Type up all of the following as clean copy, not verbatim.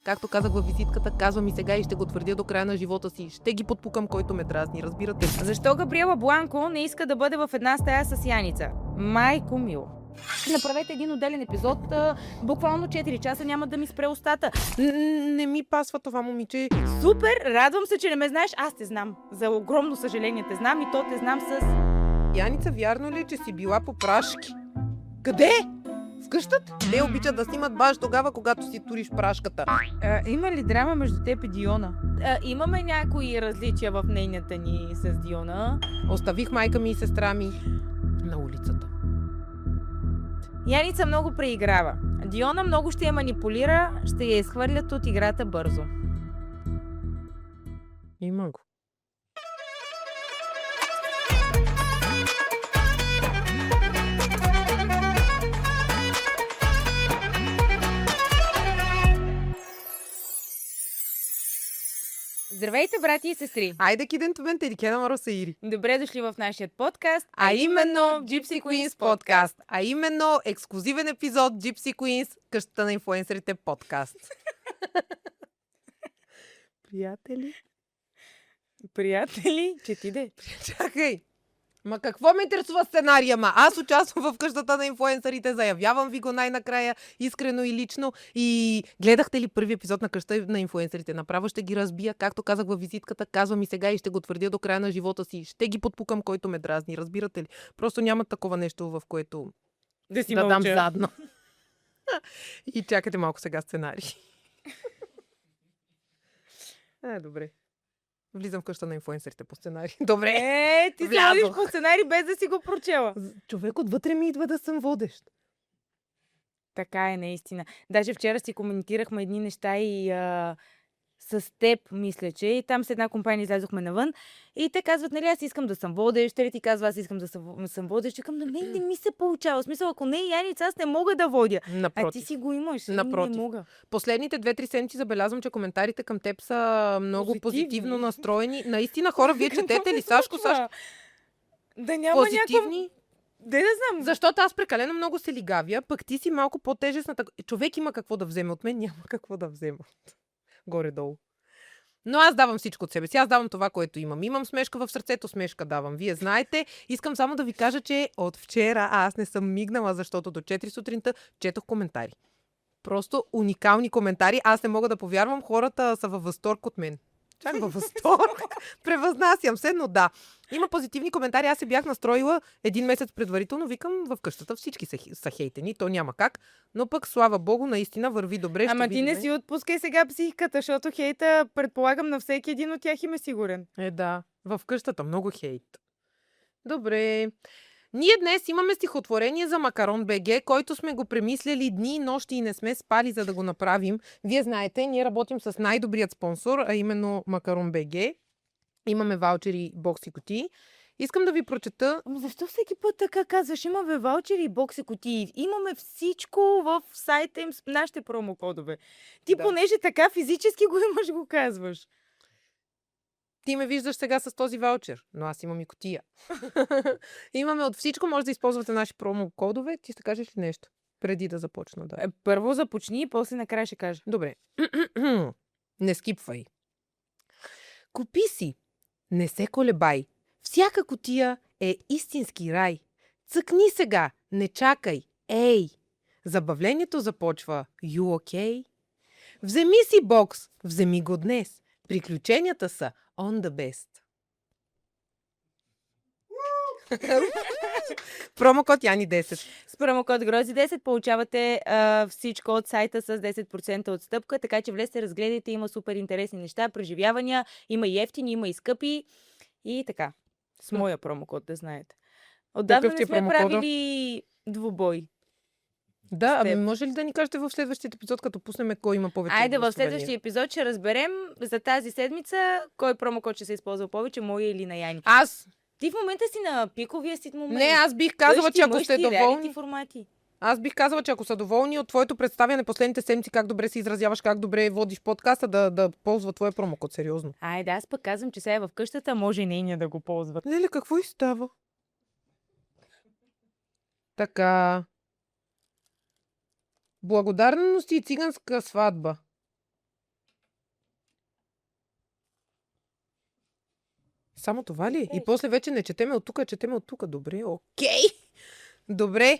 Както казах във визитката, казвам и сега и ще го твърдя до края на живота си. Ще ги подпукам, който ме дразни, разбирате ли? Защо Габриела Бланко не иска да бъде в една стая с Яница? Майко мило. Направете един отделен епизод, буквално 4 часа няма да ми спре устата. Не ми пасва това, момиче. Супер! Радвам се, че не ме знаеш. Аз те знам. За огромно съжаление те знам и то те знам с... Яница, вярно ли е, че си била по прашки? Къде? В къщата? Те обичат да снимат баш тогава, когато си туриш прашката. Има ли драма между теб и Диона? Имаме някои различия в нейната ни с Диона. Оставих майка ми и сестра ми на улицата. Яница много преиграва. Диона много ще я манипулира, ще я изхвърлят от играта бързо. Има го. Здравейте, брати и сестри! Айде киден тубен Ерикена Маросаири. Добре дошли в нашия подкаст, А именно Gypsy Queens подкаст. А именно ексклузивен епизод Gypsy Queens, къщата на инфлуенсърите подкаст. Приятели, четиде. Чакай. Ма какво ме интересува сценария, ма? Аз участвам в къщата на инфлуенсърите, заявявам ви го най-накрая, искрено и лично. И гледахте ли първи епизод на къщата на инфлуенсърите? Направо ще ги разбия, както казах във визитката, казвам и сега и ще го твърдя до края на живота си. Ще ги подпукам, който ме дразни, разбирате ли? Просто няма такова нещо, в което Да си да дам мълча. задно. И чакайте малко сега сценарий. Добре. Влизам в къща на инфлуенсърите по сценарий. Добре. Ти се Влязох. водиш по сценарий без да си го прочела. Човек отвътре ми идва да съм водещ. Така е, наистина. Даже вчера си коментирахме едни неща и с теб, мисля, че. И там с една компания излязохме навън. И те казват, нали, аз искам да съм водещ. Трети казва, аз искам да съм водещ. Викам, на мен не ми се получава. В смисъл, ако не е Яница, аз не мога да водя. А Напротив. ти си го имаш. Напротив. Не мога. Последните 2-3 седмици забелязвам, че коментарите към теб са много позитивно настроени. Наистина, хора, вие четете ли? Сашко, Да няма някаква... позитивни? Да знам. Защото аз прекалено много се лигавя, пък ти си малко по-тежестната. Човек има какво да вземе от мен, няма какво да взема. Горе-долу. Но аз давам всичко от себе си. Аз давам това, което имам. Имам смешка в сърцето, смешка давам. Вие знаете. Искам само да ви кажа, че от вчера аз не съм мигнала, защото до 4 сутринта четох коментари. Просто уникални коментари. Аз не мога да повярвам. Хората са във възторг от мен. Чак във възторг. Превъзнасям се, но да. Има позитивни коментари. Аз се бях настроила един месец предварително. Викам, в къщата всички са хейтени. То няма как. Но пък, слава богу, наистина върви добре. Ама ти не си отпускай сега психиката, защото хейта, предполагам, на всеки един от тях им е сигурен. Да. В къщата много хейт. Добре. Ние днес имаме стихотворение за Макарон БГ, който сме го премисляли дни и нощи и не сме спали, за да го направим. Вие знаете, ние работим с най-добрият спонсор, а именно Макарон БГ. Имаме ваучери, бокси, кутии. Искам да ви прочета... Ама защо всеки път така казваш? Имаме ваучери и бокси кутии. Имаме всичко в сайта им с нашите промокодове. Ти понеже така физически го имаш, го казваш. Ти ме виждаш сега с този ваучер, но аз имам и кутия. Имаме от всичко, може да използвате наши промокодове. Ти ще кажеш ли нещо? Преди да започна, да. Първо започни и после накрая ще кажа. Добре. Не скипвай. Купи си. Не се колебай. Всяка кутия е истински рай. Цъкни сега. Не чакай. Ей! Забавлението започва. You okay? Вземи си бокс. Вземи го днес. Приключенията са on the best. Промокод Яни 10. С промокод Грози 10 получавате всичко от сайта с 10% отстъпка, така че влезте, разгледайте, има супер интересни неща, преживявания, има и ефтини, има и скъпи и така. С моя промокод, да знаете. Отдавна не сме правили двубой. Да, ами може ли да ни кажете в следващия епизод, като пуснем кой има повече? Айде, в следващия епизод ще разберем за тази седмица кой промокод ще се използва повече, моя или на Яни. Аз. Ти в момента си на пиковия си момент. Не, аз бих казала, че ако сте доволни... формати. Аз бих казала, че ако са доволни от твоето представяне последните седмици, как добре се изразяваш, как добре водиш подкаста, да ползва твоя промокод, сериозно. Айде, аз пък казвам, че сега е в къщата, може и нейния да го ползват. Леле, какво и става? Така. Благодарности и циганска сватба. Само това ли? И Окей. после вече не четеме от тук, а четеме от тук. Добре, окей. Добре.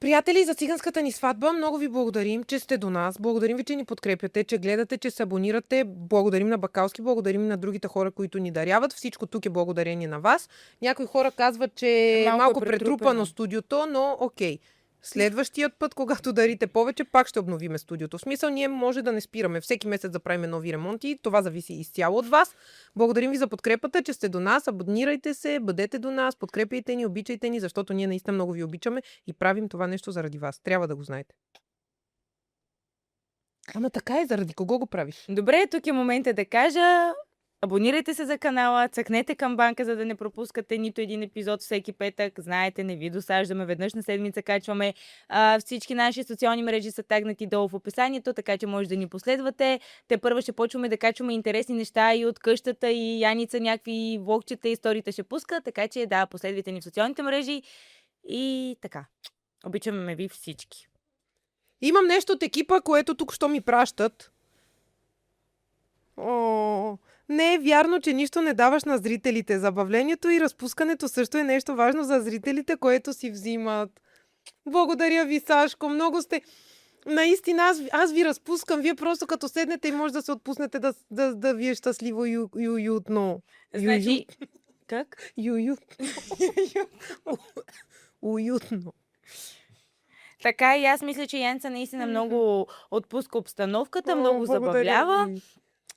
Приятели, за циганската ни сватба, много ви благодарим, че сте до нас. Благодарим ви, че ни подкрепяте, че гледате, че се абонирате. Благодарим на Бакалски, благодарим на другите хора, които ни даряват. Всичко тук е благодарение на вас. Някои хора казват, че е малко претрупано студиото, но окей. Следващият път, когато дарите повече, пак ще обновиме студиото. В смисъл, ние може да не спираме всеки месец да правим нови ремонти. Това зависи изцяло от вас. Благодарим ви за подкрепата, че сте до нас. Абонирайте се, бъдете до нас, подкрепяйте ни, обичайте ни, защото ние наистина много ви обичаме и правим това нещо заради вас. Трябва да го знаете. Ама така е, заради кого го правиш? Добре, тук е момента да кажа, абонирайте се за канала, цъкнете камбанка, за да не пропускате нито един епизод всеки петък. Знаете, не ви досаждаме, веднъж на седмица качваме. Всички наши социални мрежи са тагнати долу в описанието, така че може да ни последвате. Те първо ще почваме да качваме интересни неща и от къщата, и Яница някакви влогчета, историите ще пуска, така че да, последвайте ни в социалните мрежи и така. Обичаме ме ви всички. Имам нещо от екипа, което тук що ми пращат. О, не е вярно, че нищо не даваш на зрителите. Забавлението и разпускането също е нещо важно за зрителите, което си взимат. Благодаря ви, Сашко. Много сте... Наистина, аз ви разпускам. Вие просто като седнете и може да се отпуснете да ви е щастливо и уютно. Значи, как? Уютно. Така и аз мисля, че Янца наистина много отпуска обстановката, много забавлява.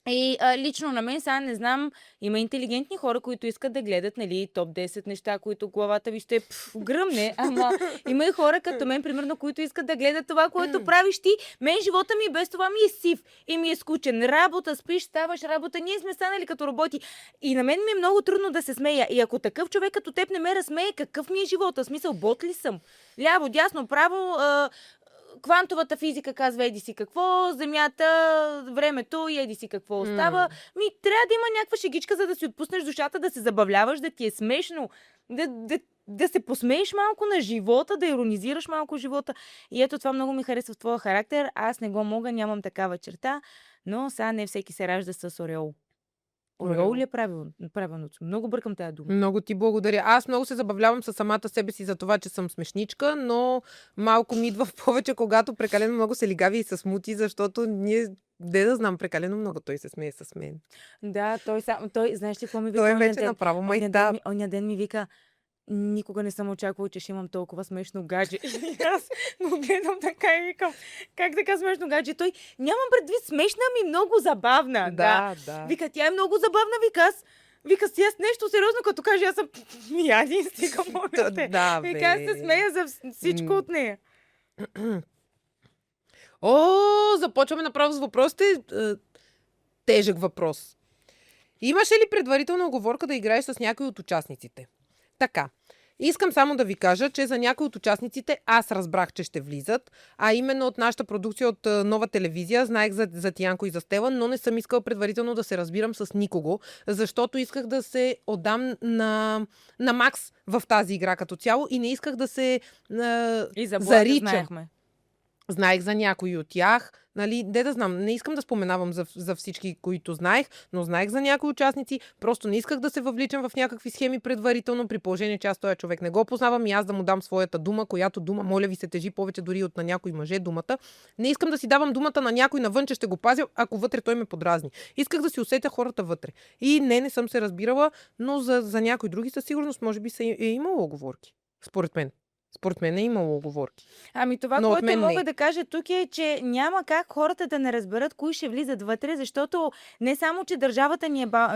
И лично на мен сега не знам, има интелигентни хора, които искат да гледат, нали, топ 10 неща, които главата ви ще гръмне, ама има и хора като мен, примерно, които искат да гледат това, което правиш ти. Мен живота ми без това ми е сив и ми е скучен. Работа, спиш, ставаш работа, ние сме станали като роботи. И на мен ми е много трудно да се смея. И ако такъв човек като теб не ме разсмее, какъв ми е живота? В смисъл, бот ли съм? Ляво, дясно, право... Квантовата физика казва еди си какво, земята, времето и еди си какво остава. Трябва да има някаква шегичка, за да си отпуснеш душата, да се забавляваш, да ти е смешно, да се посмееш малко на живота, да иронизираш малко живота. И ето това много ми харесва в твоя характер. Аз не го мога, нямам такава черта, но сега не всеки се ражда с ореол. Ореол ли е правилното? Много бъркам тази дума. Много ти благодаря. Аз много се забавлявам със самата себе си за това, че съм смешничка, но малко ми идва в повече, когато прекалено много се лигави и се смути, защото ние, да знам, прекалено много той се смее с мен. Да, той знаеш ли какво ми вика? Той вече направо майтап. Оня ден ми вика, никога не съм очаквала, че ще имам толкова смешно гадже. И аз го гледам така и викам, как така смешно гадже? Той, нямам предвид смешна, ми много забавна. Да. Вика, тя е много забавна, вика си аз нещо сериозно, като каже, аз съм яди, стига, моля те. Да, вика, аз се смея за всичко от нея. Започваме направо с въпросите. Тежък въпрос. Имаше ли предварителна уговорка да играеш с някой от участниците? Така. Искам само да ви кажа, че за някои от участниците аз разбрах, че ще влизат, а именно от нашата продукция от Нова телевизия, знаех за Тиянко и за Стела, но не съм искала предварително да се разбирам с никого, защото исках да се отдам на Макс в тази игра като цяло и не исках да се и за заричам. Знаехме. Знаех за някои от тях, нали, да знам, не искам да споменавам за всички, които знаех, но знаех за някои участници, просто не исках да се въвличам в някакви схеми предварително, при положение, че аз този човек не го познавам и аз да му дам своята дума, която дума, моля ви, се тежи повече дори от на някой мъже думата. Не искам да си давам думата на някой навън, че ще го пазя, ако вътре той ме подразни. Исках да си усетя хората вътре. И не съм се разбирала, но за някои други със сигурност може би е имало оговорки. Според мен. Според мен е имало оговорки. Ами това, което мога да кажа тук е, че няма как хората да не разберат кои ще влизат вътре, защото не само, че държавата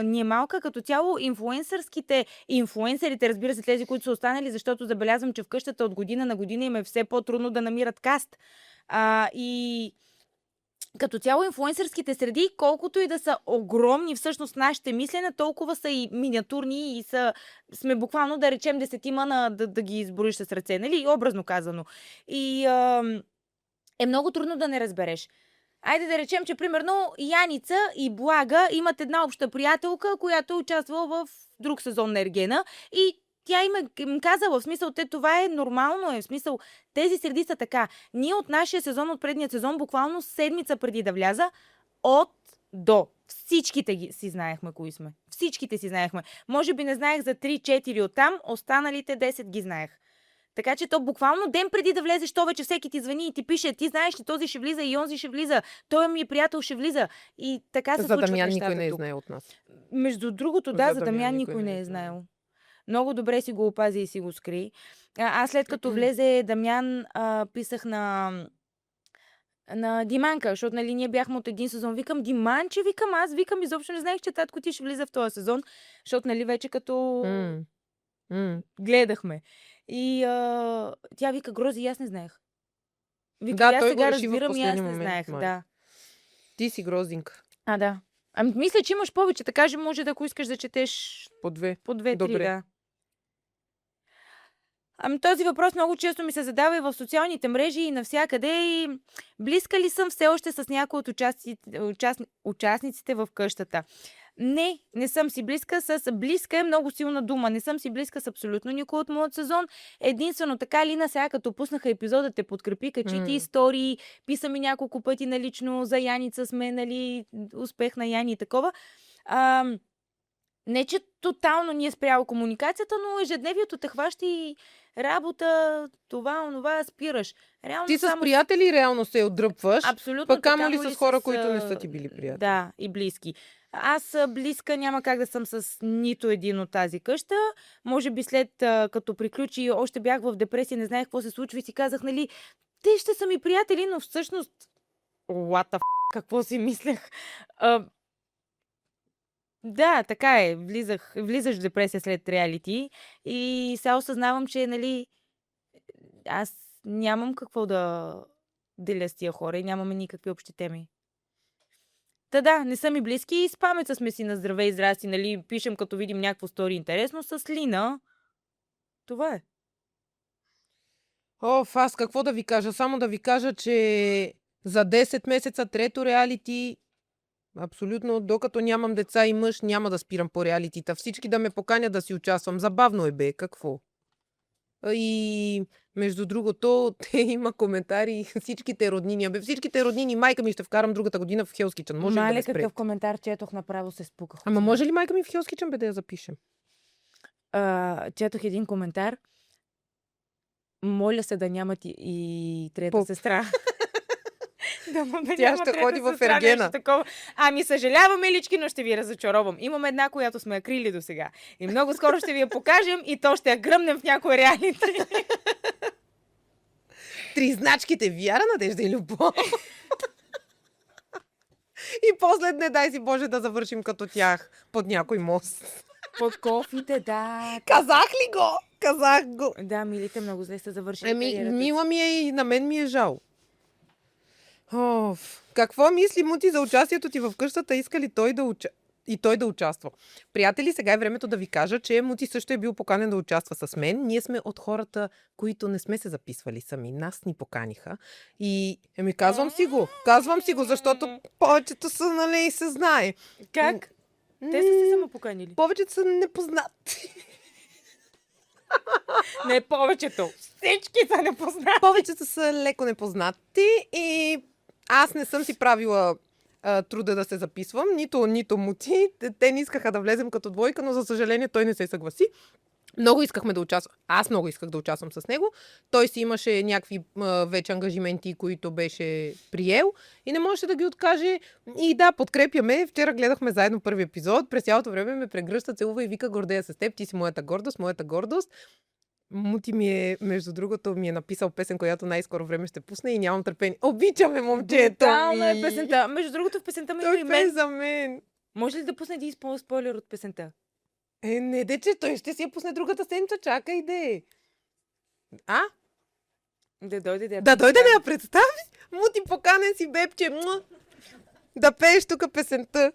ни е малка, като цяло инфлуенсерите, разбира се, тези, които са останали, защото забелязвам, че в къщата от година на година им е все по-трудно да намират каст. И като цяло инфлуенсърските среди, колкото и да са огромни всъщност нашите мислене, толкова са и миниатурни и сме буквално да речем 10 да ги изброиш с ръце, нали? Образно казано. И е много трудно да не разбереш. Айде да речем, че примерно Яница и Блага имат една обща приятелка, която е участвала в друг сезон на Ергена и тя им казала, в смисъл, това е нормално, в смисъл, тези среди са така. Ние от нашия сезон, от предния сезон, буквално седмица преди да вляза, от до. Всичките си знаехме кои сме. Всичките си знаехме. Може би не знаех за 3-4 оттам, останалите 10 ги знаех. Така че то буквално ден преди да влезеш, то вече всеки ти звъни и ти пише, ти знаеш ли, този ще влиза и онзи ще влиза, той ми е приятел ще влиза. И така се За случват Дамян нещата никой не е тук. знаел от нас. Между другото, да, за Дамян никой не е знаел. Много добре си го опази и си го скри. Аз след като влезе Дамян, писах на Диманка, защото нали, ние бяхме от един сезон. Викам, Диманче, аз изобщо не знаех, че татко ти ще влиза в този сезон, защото нали вече като гледахме. И тя вика, Грози, аз не знаех. Вика, Да, аз той сега го реши в разбирам и аз последния не момент, знаех. Мари. Да. Ти си Гроздинка. Да. Ами мисля, че имаш повече, така че може да ако искаш да четеш По 2. по 2-3, Добре. да. Ами този въпрос много често ми се задава и в социалните мрежи и навсякъде. И близка ли съм все още с някои от участниците в къщата? Не съм си близка с... Близка е много силна дума. Не съм си близка с абсолютно никой от моят сезон. Единствено така Лина сега, като пуснаха епизода, те подкрепи, качи ти истории, писа ми няколко пъти налично за Яница сме, нали, успех на Яни и такова. Не, че тотално ни е спряло комуникацията, но ежедневието те хваща и работа, това, онова, спираш. Реално Ти с само приятели реално се отдръпваш, абсолютно, пък камо ли камо с хора, които не са ти били приятели. Да, и близки. Аз близка няма как да съм с нито един от тази къща. Може би след като приключи, още бях в депресия, не знаех какво се случва и си казах, нали, те ще са ми приятели, но всъщност what the какво си мислех? Да, така е. Влизаш в депресия след реалити и сега осъзнавам, че, нали, аз нямам какво да деля с тия хора и нямаме никакви общи теми. Да, не са ми близки и с Памеца сме си на здраве и здрасти, нали, пишем като видим някакво стори интересно с Лина. Това е. Аз какво да ви кажа? Само да ви кажа, че за 10 месеца трето реалити, абсолютно, докато нямам деца и мъж, няма да спирам по реалитита. Всички да ме поканят да си участвам. Забавно е, бе, какво? И между другото, те има коментари, всичките роднини. Всичките роднини, майка ми ще вкарам другата година в Hell's Kitchen. Може ли да ме спре? Какъв коментар четох, направо се спуках. Ама може ли майка ми в Hell's Kitchen, бе, да я запишем? Четох един коментар. Моля се да нямат и трета сестра. Тя ще ходи в Ергена. Ами съжалявам, милички, но ще ви разочаровам. Имам една, която сме я крили до сега. И много скоро ще ви я покажем и то ще я гръмнем в някой реалити. 3 значките: вяра, надежда и любов. И после, не дай си Боже, да завършим като тях под някой мост. Под кофите, да. Казах ли го? Казах го. Да, милите, много зле сте завършили кариерата. Мила ми е и на мен ми е жал. Какво мисли Мути за участието ти в къщата? Иска ли той да участва? Приятели, сега е времето да ви кажа, че Мути също е бил поканен да участва с мен. Ние сме от хората, които не сме се записвали сами. Нас ни поканиха. И казвам си го, защото повечето са, нали, се знае. Как? Те са се самопоканили. Повечето са непознати. Не повечето. Всички са непознати. Повечето са леко непознати и аз не съм си правила труда да се записвам, нито Мути. Те не искаха да влезем като двойка, но за съжаление той не се съгласи. Много искахме да участвам. Аз много исках да участвам с него. Той си имаше някакви вече ангажименти, които беше приел и не можеше да ги откаже. И да, подкрепяме. Вчера гледахме заедно първи епизод. През цялото време ме прегръща, целува и вика: гордея с теб, ти си моята гордост. Мути между другото, ми е написал песен, която най-скоро време ще пусне и нямам търпение. Обичаме момчето ми! Е песента. Между другото, в песента ми той и мен. за мен. Може ли да пусне един спойлер от песента? Не, че той ще си я пусне другата седмица. Чакай, де. Да дойде да я дойде да я представи. Мути, поканен си, бебче. Да пееш тук песента.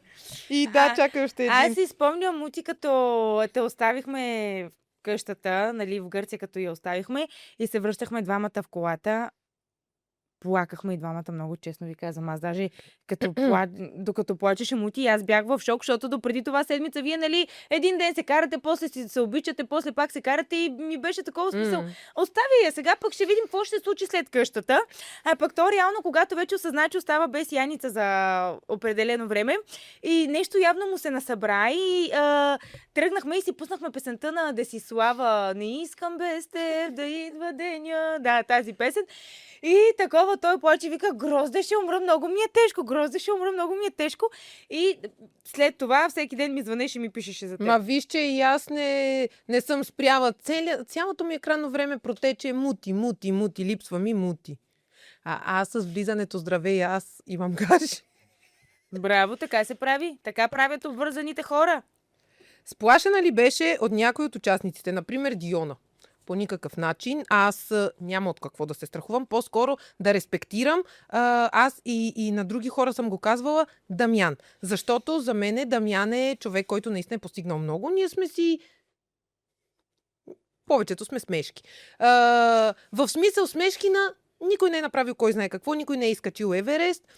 И чакай още един. Аз си спомням, Мути, като те оставихме в къщата, нали, в Гърция, като я оставихме и се връщахме двамата в колата. Плакахме и двамата много, честно ви казвам. Аз даже докато плачеше Мути, аз бях в шок, защото допреди това седмица вие, нали, един ден се карате, после си се обичате, после пак се карате и ми беше такова смисъл. Остави я, сега пък ще видим какво ще се случи след къщата. А пък то реално, когато вече осъзна, че остава без Яница за определено време и нещо явно му се насъбра и тръгнахме и си пуснахме песента на Десислава "Не искам без теб да идва деня". Да, тази песен. И такова той плаче и вика: "Грозде, ще умра, много ми е тежко, Грозде, ще умра, много ми е тежко". И след това всеки ден ми звънеше и ми пишеше за теб. Ма виж, че и аз не съм спряла. Цялото ми екранно време протече мути, липсва ми мути. А аз с влизането здраве, аз имам гаш. Браво, така се прави. Така правят обвързаните хора. Сплашена ли беше от някой от участниците? Например, Диона. По никакъв начин. Аз няма от какво да се страхувам. По-скоро да респектирам. Аз и на други хора съм го казвала Дамян. Защото за мен Дамян е човек, който наистина е постигнал много. Ние сме си... Повечето сме смешки. В смисъл смешки на... Никой не е направил кой знае какво, никой не е изкачил Еверест.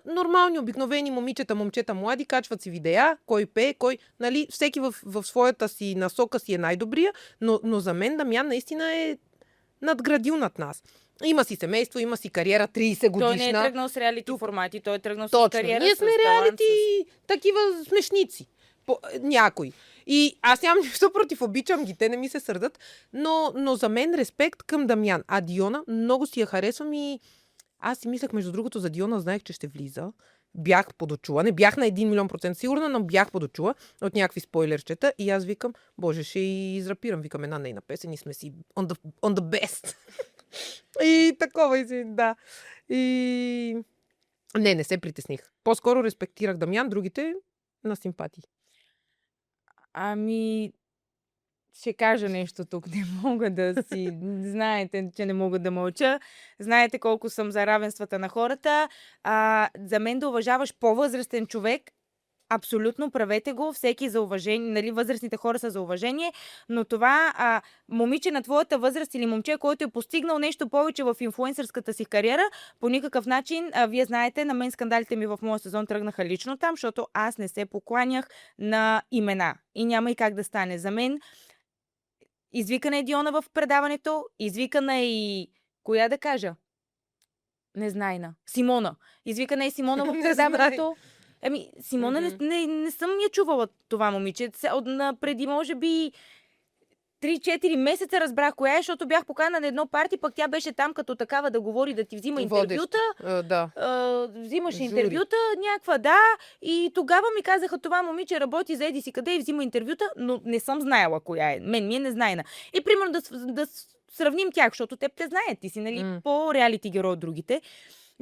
Нормални, обикновени момчета, млади, качват си видеа, кой пее, нали, всеки в своята си насока си е най-добрия, но за мен Дамян наистина е надградил над нас. Има си семейство, има си кариера 30 годишна. Той не е тръгнал с реалити формати, той е тръгнал с Точно. кариера. Ние сме реалити такива смешници. Някои. И аз нямам нищо против, обичам ги, те не ми се сърдат, но за мен респект към Дамян. А Диона много си я харесвам и аз си мислех, между другото, за Диона, знаех, че ще влиза. Бях подочула, не бях на 1 милион % сигурна, но бях подочула от някакви спойлерчета и аз викам, боже, ще и израпирам, викам една нейна песен и сме си on the best. И такова и си, да. И... Не се притесних. По-скоро респектирах Дамян, другите на симпатии. Ами, ще кажа нещо тук. Не мога да си... Знаете, че не мога да мълча. Знаете колко съм за равенствата на хората. За мен да уважаваш по-възрастен човек, абсолютно правете го. Всеки за уважение, нали, възрастните хора са за уважение, но това момиче на твоята възраст или момче, който е постигнал нещо повече в инфлуенсърската си кариера, по никакъв начин, вие знаете, на мен скандалите ми в моя сезон тръгнаха лично там, защото аз не се покланях на имена. И няма и как да стане. За мен извикана е Диона в предаването, извикана е и... Коя да кажа? Незнайна. Симона. Извикана е Симона в предаването. Симона не съм я чувала това момиче. Преди може би 3-4 месеца разбрах коя е, защото бях покана на едно парти, пък тя беше там като такава да говори, да ти взима интервюта. Взимаше интервюта, някаква, и тогава ми казаха, това момиче работи за еди си къде и взима интервюта, но не съм знаела коя е. Мен ми е незнайна. И примерно да сравним тях, защото те знаят, ти си, нали, по-реалити герой от другите.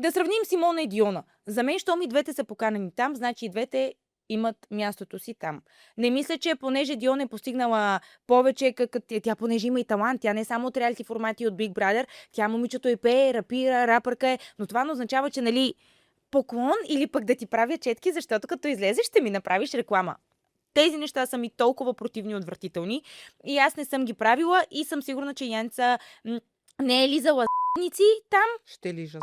Да сравним Симона и Диона. За мен, щом и двете са поканени там, значи и двете имат мястото си там. Не мисля, че понеже Диона е постигнала повече, тя понеже има и талант, тя не е само от реалити формати от Big Brother, тя момичето и пее, рапира, рапърка е, но това не означава, че, нали, поклон или пък да ти правя четки, защото като излезеш ще ми направиш реклама. Тези неща са ми толкова противни и отвратителни и аз не съм ги правила и съм сигурна, че Янца не е лизала там. Ще лижа.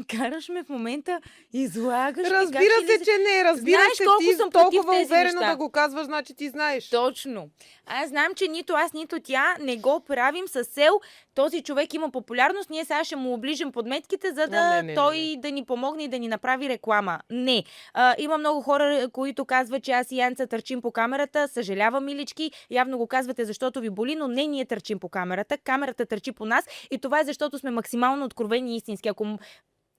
Караш ме в момента, излагаш. Разбира се, че не. Разбира се, ти съм толкова уверено да го казваш, значи ти знаеш. Точно. Аз знам, че нито аз, нито тя не го правим с цел. Този човек има популярност, ние сега ще му оближим подметките, за да той да ни помогне и да ни направи реклама. Не. Има много хора, които казват, че аз и Янца търчим по камерата. Съжалявам, милички. Явно го казвате, защото ви боли, но не ние търчим по камерата. Камерата търчи по нас и това е защото сме максимално откровени и истински. Ако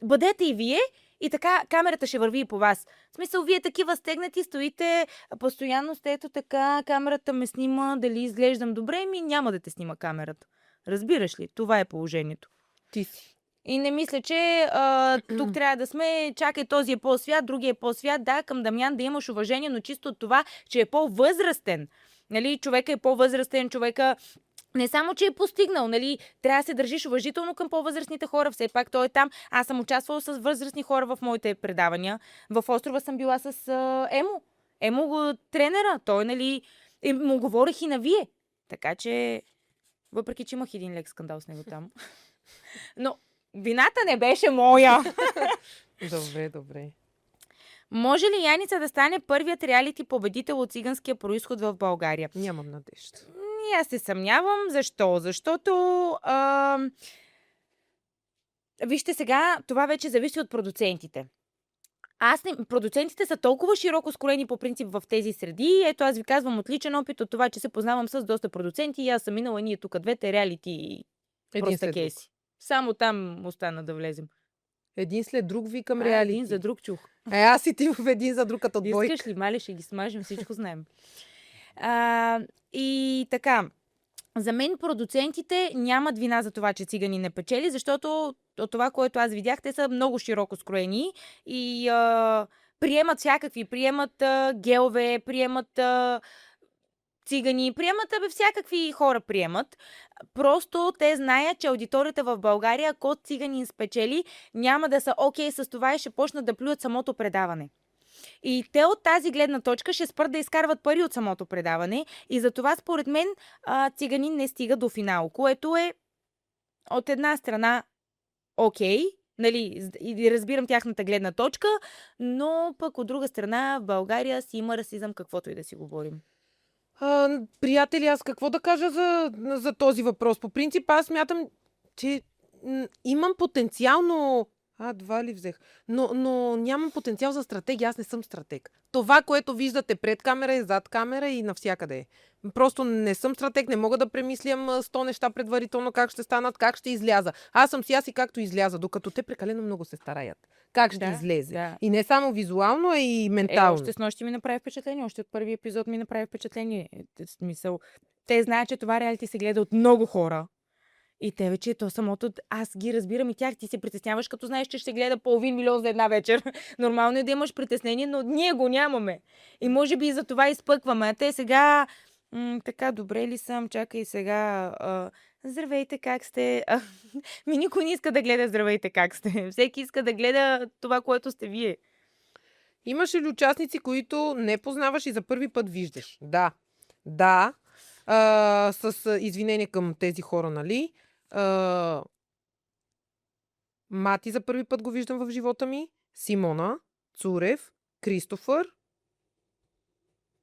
бъдете и вие, и така камерата ще върви и по вас. В смисъл, вие такива стегнати, стоите, постоянно сте ето така, камерата ме снима, дали изглеждам добре, няма да те снима камерата. Разбираш ли? Това е положението. Ти си. И не мисля, че тук трябва да сме, чакай, този е по-свят, другия е по-свят. Да, към Дамян да имаш уважение, но чисто от това, че е по-възрастен. Нали, човека е по-възрастен, човека не само, че е постигнал, нали, трябва да се държиш уважително към по-възрастните хора, все пак той е там. Аз съм участвала с възрастни хора в моите предавания. В Острова съм била с Емо. Емо тренера, той, нали, му говорих и на вие. Така че, въпреки че имах един лек скандал с него там. Но вината не беше моя. Добре. Може ли Яница да стане първият реалити победител от циганския произход в България? Нямам надежда. Аз се съмнявам. Защо? Защото вижте сега, това вече зависи от продуцентите. Продуцентите са толкова широко скроени по принцип в тези среди. Ето аз ви казвам от личен опит от това, че се познавам с доста продуценти и аз съм минала ние тук двете реалити Един просто след друг. кейси. Само там остана да влезем. Един след друг викам реалити. Един за друг чух. Аз и ти в един за друг като двойка. Искаш ли, мали, ще ги смажем, всичко знаем. И така, за мен продуцентите нямат вина за това, че цигани не печели, защото от това, което аз видях, те са много широко скроени и приемат всякакви, приемат гелове, приемат цигани, приемат всякакви хора приемат. Просто те знаят, че аудиторията в България, ако циганин спечели, няма да са окей с това и ще почнат да плюят самото предаване. И те от тази гледна точка ще спрат да изкарват пари от самото предаване и затова според мен циганин не стига до финал, което е от една страна окей, нали, и разбирам тяхната гледна точка, но пък от друга страна в България си има расизъм, каквото и да си говорим. Приятели, аз какво да кажа за този въпрос? По принцип, аз смятам, че имам потенциално... Два ли взех? Но нямам потенциал за стратегия. Аз не съм стратег. Това, което виждате пред камера е зад камера и навсякъде е. Просто не съм стратег, не мога да премислям 100 неща предварително, как ще станат, как ще изляза. Аз съм си и както изляза, докато те прекалено много се стараят. Как ще излезе. Да. И не само визуално, а и ментално. Още с нощи ми направи впечатление, още от първи епизод ми направи впечатление. Смисъл, те знаят, че това реалити се гледа от много хора. И те вече, то самото, аз ги разбирам и тях, ти се притесняваш, като знаеш, че ще се гледа 500 000 за една вечер. Нормално е да имаш притеснение, но ние го нямаме. И може би и за това изпъкваме. А те сега, така, добре ли съм, чакай сега, здравейте, как сте? Никой не иска да гледа здравейте, как сте. Всеки иска да гледа това, което сте вие. Имаше ли участници, които не познаваш и за първи път виждаш? Да. С извинение към тези хора, нали? Мати за първи път го виждам в живота ми. Симона, Цурев, Кристофър.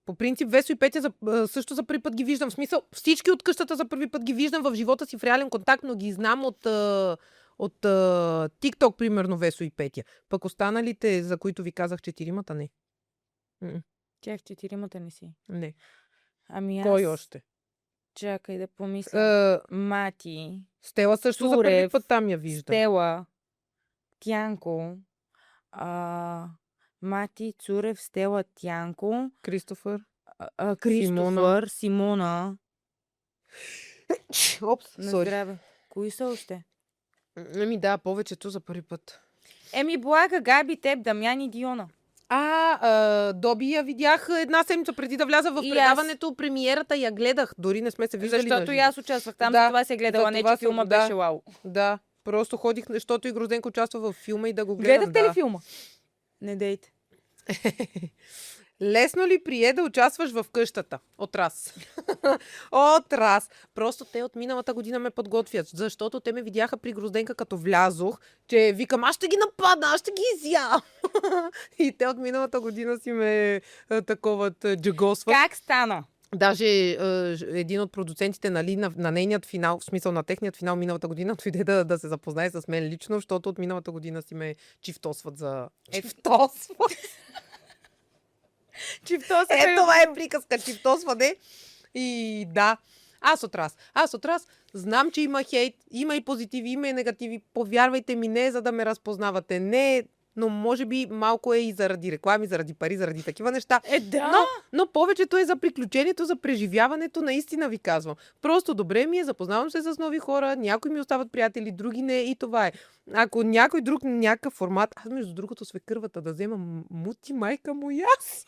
По принцип, Весо и Петя също за първи път ги виждам. В смисъл, всички от къщата за първи път ги виждам в живота си в реален контакт, но ги знам от TikTok, примерно, Весо и Петя. Пък останалите, за които ви казах, 4-мата, не. Тях 4-мата не си. Не. Ами аз... Кой още? Чакай да помисля. Мати. Стела също Цурев, за първи път там я виждам. Стела. Тянко. Мати, Цурев, Стела, Тянко. Кристофър. Кристофър, Симона. Опс, На сори. здраве. Кои са още? Да, повечето за първи път. Блага, Габи, теб, Дамян и Диона. Доби я видях една седмица преди да вляза в предаването. Премиерата я гледах. Дори не сме се виждали. Защото и аз участвах там, за това се гледала, не че филма беше вау. Да, просто ходих, защото и Грозденко участва във филма и да го гледам. Гледахте ли филма? Не дейте. Лесно ли прие да участваш в къщата? От раз. От раз. Просто те от миналата година ме подготвят, защото те ме видяха при Грозденка, като влязох, че викам, аз ще ги нападна, аз ще ги изям. И те от миналата година си ме таковат джагосват. Как стана? Даже един от продуцентите, нали, на нейният финал, в смисъл на техният финал миналата година, дойде да се запознае с мен лично, защото от миналата година си ме чифтосват за... Чифтосват? Това е приказка, чифтосване. И да, аз от раз знам, че има хейт, има и позитиви, има и негативи. Повярвайте ми, не за да ме разпознавате, не, но може би малко е и заради реклами, заради пари, заради такива неща. Да. Но повечето е за приключението, за преживяването, наистина ви казвам. Просто добре ми е, запознавам се с нови хора, някои ми остават приятели, други не, и това е. Ако някой друг някакъв формат, аз между другото свекървата да взема мути майка му и аз.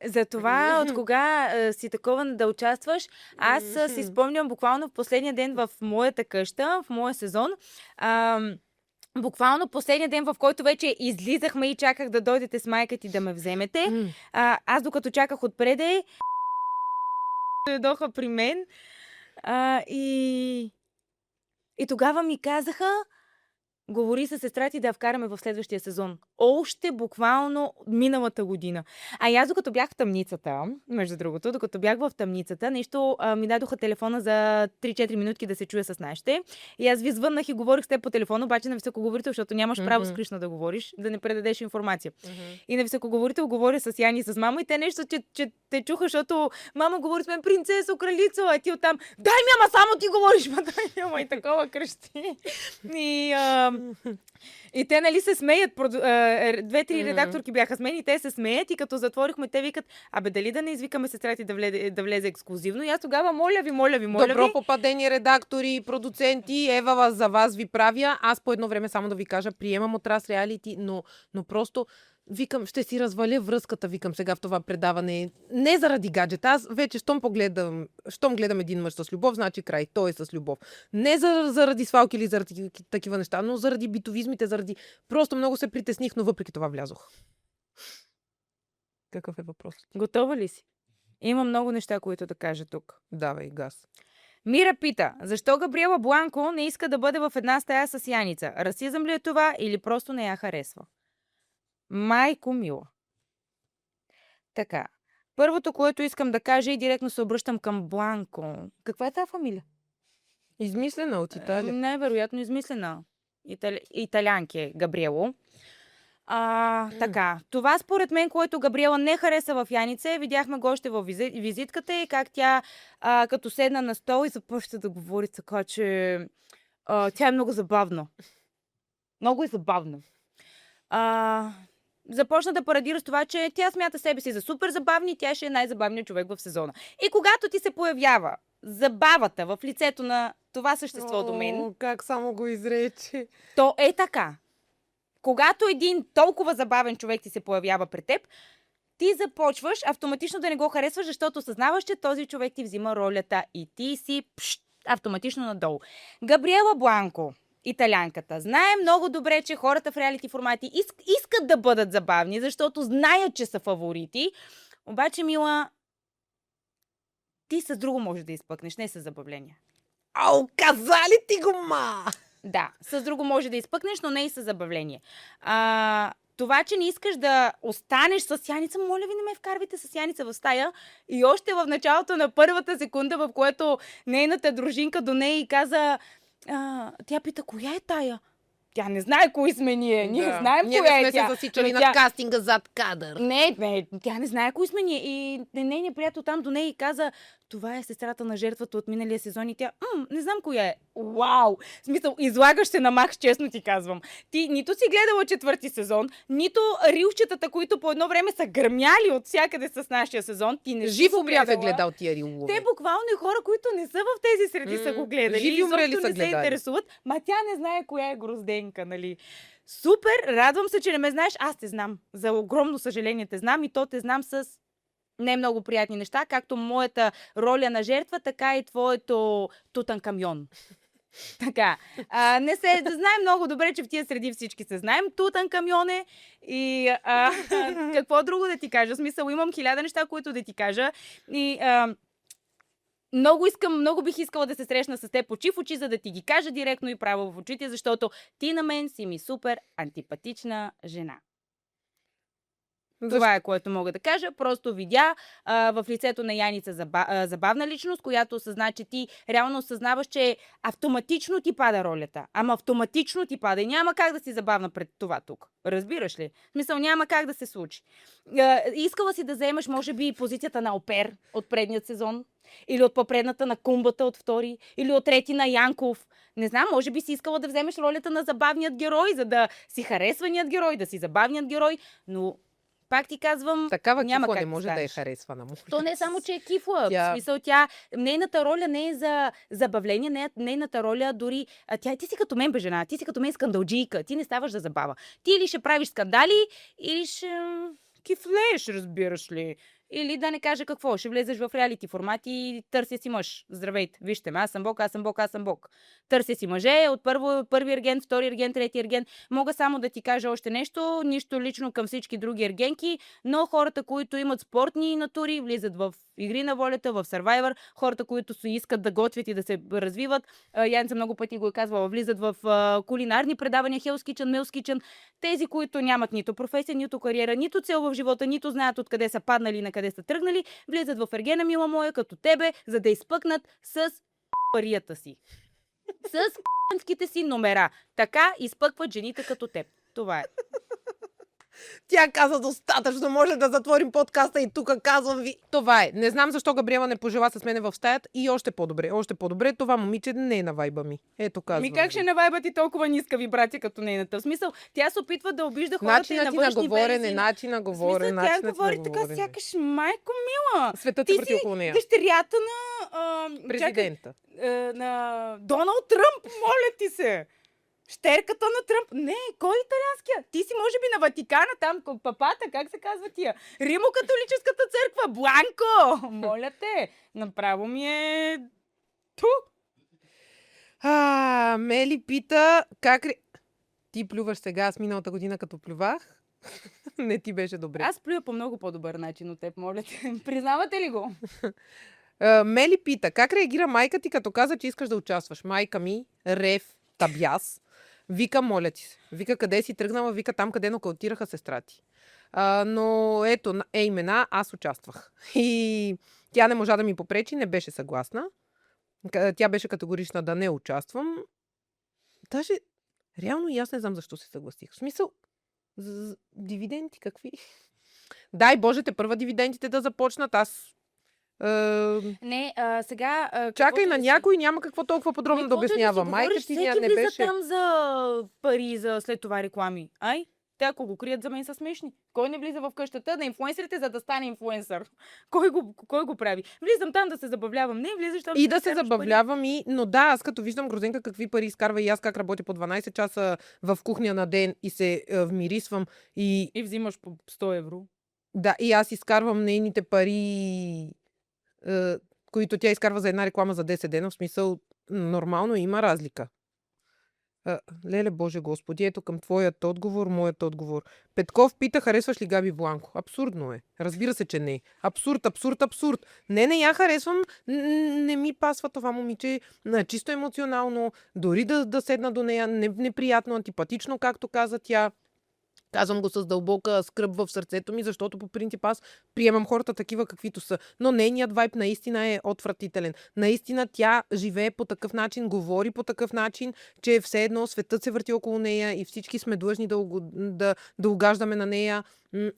За това, от кога си такова да участваш, аз си спомням буквално в последния ден в моята къща, в моя сезон, буквално последния ден, в който вече излизахме и чаках да дойдете с майка ти да ме вземете, аз докато чаках отпреде, дойдоха при мен. И тогава ми казаха, говори с сестра ти да я вкараме в следващия сезон. Още буквално миналата година. А и аз докато бях в тъмницата, между другото, докато бях в тъмницата, нещо ми дадоха телефона за 3-4 минутки да се чуя с нашите. И аз ви звъннах и говорих с теб по телефона, обаче на високоговорител, защото нямаш право с Кришна да говориш, да не предадеш информация. И на високоговорител говоря с Яни и с мама и те нещо, че те чуха, защото мама говори с мен принцесо, кралица, а ти оттам, дай ми, ама само ти говориш, ма дай ми, ама и такова крещи. И те, нали, се смеят. Две-три редакторки бяха с мен и те се смеят и като затворихме, те викат, абе дали да не извикаме сестра ти да влезе ексклюзивно. И аз тогава, моля ви. Добро попадение, редактори, продуценти. Ева, за вас ви правя. Аз по едно време, само да ви кажа, приемам от Раз Реалити, но просто викам, ще си разваля връзката, викам сега в това предаване. Не заради гаджета. Аз вече, щом гледам един мъж с любов, значи край. Той е с любов. Не заради свалки или заради такива неща, но заради битовизмите, Просто много се притесних, но въпреки това влязох. Какъв е въпрос? Готова ли си? Има много неща, които да кажа тук. Давай, газ. Мира пита, защо Габриела Бланко не иска да бъде в една стая с Яница? Расизъм ли е това или просто не я харесва? Майко мила. Така. Първото, което искам да кажа и директно се обръщам към Бланко. Каква е тази фамилия? Измислена от Италия. Невероятно измислена. Италянки е Габриело. Така. Това според мен, което Габриела не хареса в Янице, видяхме го още в визитката и как тя като седна на стол и започва да говори така, че тя е много забавна. Много е забавна. Започна да парадира с това, че тя смята себе си за супер забавни и тя ще е най-забавният човек в сезона. И когато ти се появява забавата в лицето на това същество до мен... Как само го изрече. То е така. Когато един толкова забавен човек ти се появява пред теб, ти започваш автоматично да не го харесваш, защото съзнаваш, че този човек ти взима ролята и ти си автоматично надолу. Габриела Бланко, италянката, знае много добре, че хората в реалити формати искат да бъдат забавни, защото знаят, че са фаворити. Обаче, мила, ти с друго можеш да изпъкнеш, не с забавления. Ау, каза ли ти го, ма? Да, с друго може да изпъкнеш, но не и с забавление. Това, че не искаш да останеш с Яница, моля ви, не ме вкарвайте с Яница в стая. И още в началото на първата секунда, в което нейната дружинка до нея и каза, тя пита, коя е тая? Тя не знае кои сме ние. Ние знаем коя е тя. Ние не сме се засичали на кастинга зад кадър. Не, тя не знае кои сме ние. И нейният приятел там до нея и каза, това е сестрата на жертвата от миналия сезон и тя, не знам коя е. Вау! В смисъл, излагаш се на Макс, честно ти казвам. Ти нито си гледала четвърти сезон, нито рилчетата, които по едно време са гърмяли от всякъде с нашия сезон. Ти не живо бе гледал тия рилове. Те буквално и хора, които не са в тези среди, са го гледали. Живи умрели са не се интересуват. Ма тя не знае коя е Грозденка, нали? Супер! Радвам се, че не ме знаеш. Аз те знам. За огромно съжаление те знам и то те знам с не много приятни неща, както моята роля на жертва, така и твоето Тутанкамон. Така. Не се знаем много добре, че в тия среди всички се знаем. Тутанкамон е и какво друго да ти кажа? В смисъл, имам 1000 неща, които да ти кажа. И много бих искала да се срещна с теб очи в очи, за да ти ги кажа директно и право в очите, защото ти на мен си ми супер антипатична жена. Това е, което мога да кажа. Просто видя в лицето на Яница забавна личност, която осъзна, че ти реално осъзнаваш, че автоматично ти пада ролята. Ама автоматично ти пада и няма как да си забавна пред това тук. Разбираш ли? В смисъл, няма как да се случи. Искала си да вземеш, може би, позицията на опер от предният сезон, или от попредната на Кумбата от втори, или от трети на Янков. Не знам, може би си искала да вземеш ролята на забавният герой, за да си харесваният герой, да си забавният герой, но пак ти казвам, такава няма кифла как не може да е харесвана. То не е само, че е кифла. В смисъл, нейната роля не е за забавление, нейната роля дори... Ти си като мен, бе, жена, ти си като мен скандалджийка, ти не ставаш за забава. Ти или ще правиш скандали, или ще кифлееш, разбираш ли. Или да не кажа какво, ще влезеш в реалити формати и търся си мъж. Здравейте, вижте ме, аз съм Бог, аз съм Бог, аз съм Бог. Търся си мъже от първи ерген, втори ерген, трети ерген. Мога само да ти кажа още нещо, нищо лично към всички други ергенки, но хората, които имат спортни натури, влизат в игри на волята, в Survivor, хората, които искат да готвят и да се развиват, Янца много пъти го е казвала, влизат в кулинарни предавания, Hell's Kitchen, Mel's Kitchen, тези, които нямат нито професия, нито кариера, нито цел в живота, нито знаят откъде са паднали и на къде са тръгнали, влизат в ергена, мила моя, като тебе, за да изпъкнат с парията си. С п***ските си номера. Така изпъкват жените като теб. Това е. Тя каза достатъчно, може да затворим подкаста и тук казвам ви. Това е. Не знам защо Габриела не пожела с мене в стаята и още по-добре. Това момиче не е на вайба ми. Ето казвам. Как ще навайба ти толкова ниска вибрация като нейната? В смисъл, тя се опитва да обижда хората и на външни белези. Начин на говорене. Тя говори така, сякаш майко мила. Светът се върти около нея. Дъщерята на... Президента. На Доналд Тръмп, моля ти се. Щерката на Тръмп. Не, кой е италианския? Ти си може би на Ватикана, там папата, как се казва тия? Римо-католическата църква, Бланко! Моля те, направо ми е... Ту! Мели пита, ти плюваш сега, аз миналата година като плювах? Не ти беше добре. Аз плюя по много по-добър начин от теб, моля те. Признавате ли го? Мели пита, как реагира майка ти, като каза, че искаш да участваш? Майка ми, рев, табяс. Вика, моля ти се. Вика, къде си тръгнала? Вика, там, къде нокаутираха сестра ти. Но ето, имена, аз участвах. И тя не можа да ми попречи, не беше съгласна. Тя беше категорична да не участвам. Даже, реално и аз не знам защо се съгласих. В смисъл, дивиденти какви? Дай Боже, те първа дивидендите да започнат. Аз не, сега... чакай на някой, няма какво толкова подробно да обяснява. Майка ти не беше... там за пари, за след това реклами. Те ако го крият, за мен са смешни. Кой не влиза в къщата на инфлуенсърите, за да стане инфлуенсър? Кой го прави? Влизам там да се забавлявам. Не, влизаш там и да се забавлявам и... Но да, аз като виждам Грозенка какви пари изкарва и аз как работя по 12 часа в кухня на ден и се вмирисвам и... И взимаш по 100 евро. Да, и аз изкарвам нейните пари, които тя изкарва за една реклама за 10 дена. В смисъл, нормално има разлика. Леле Боже Господи, ето към твоят отговор, моят отговор. Петков пита, харесваш ли Габи Бланко? Абсурдно е. Разбира се, че не. Абсурд. Не я харесвам. Не ми пасва това момиче. Чисто емоционално. Дори да седна до нея. Неприятно, антипатично, както каза тя. Казвам го с дълбока скръб в сърцето ми, защото по принцип аз приемам хората такива каквито са. Но нейният вайб наистина е отвратителен. Наистина тя живее по такъв начин, говори по такъв начин, че все едно светът се върти около нея и всички сме длъжни да угаждаме на нея.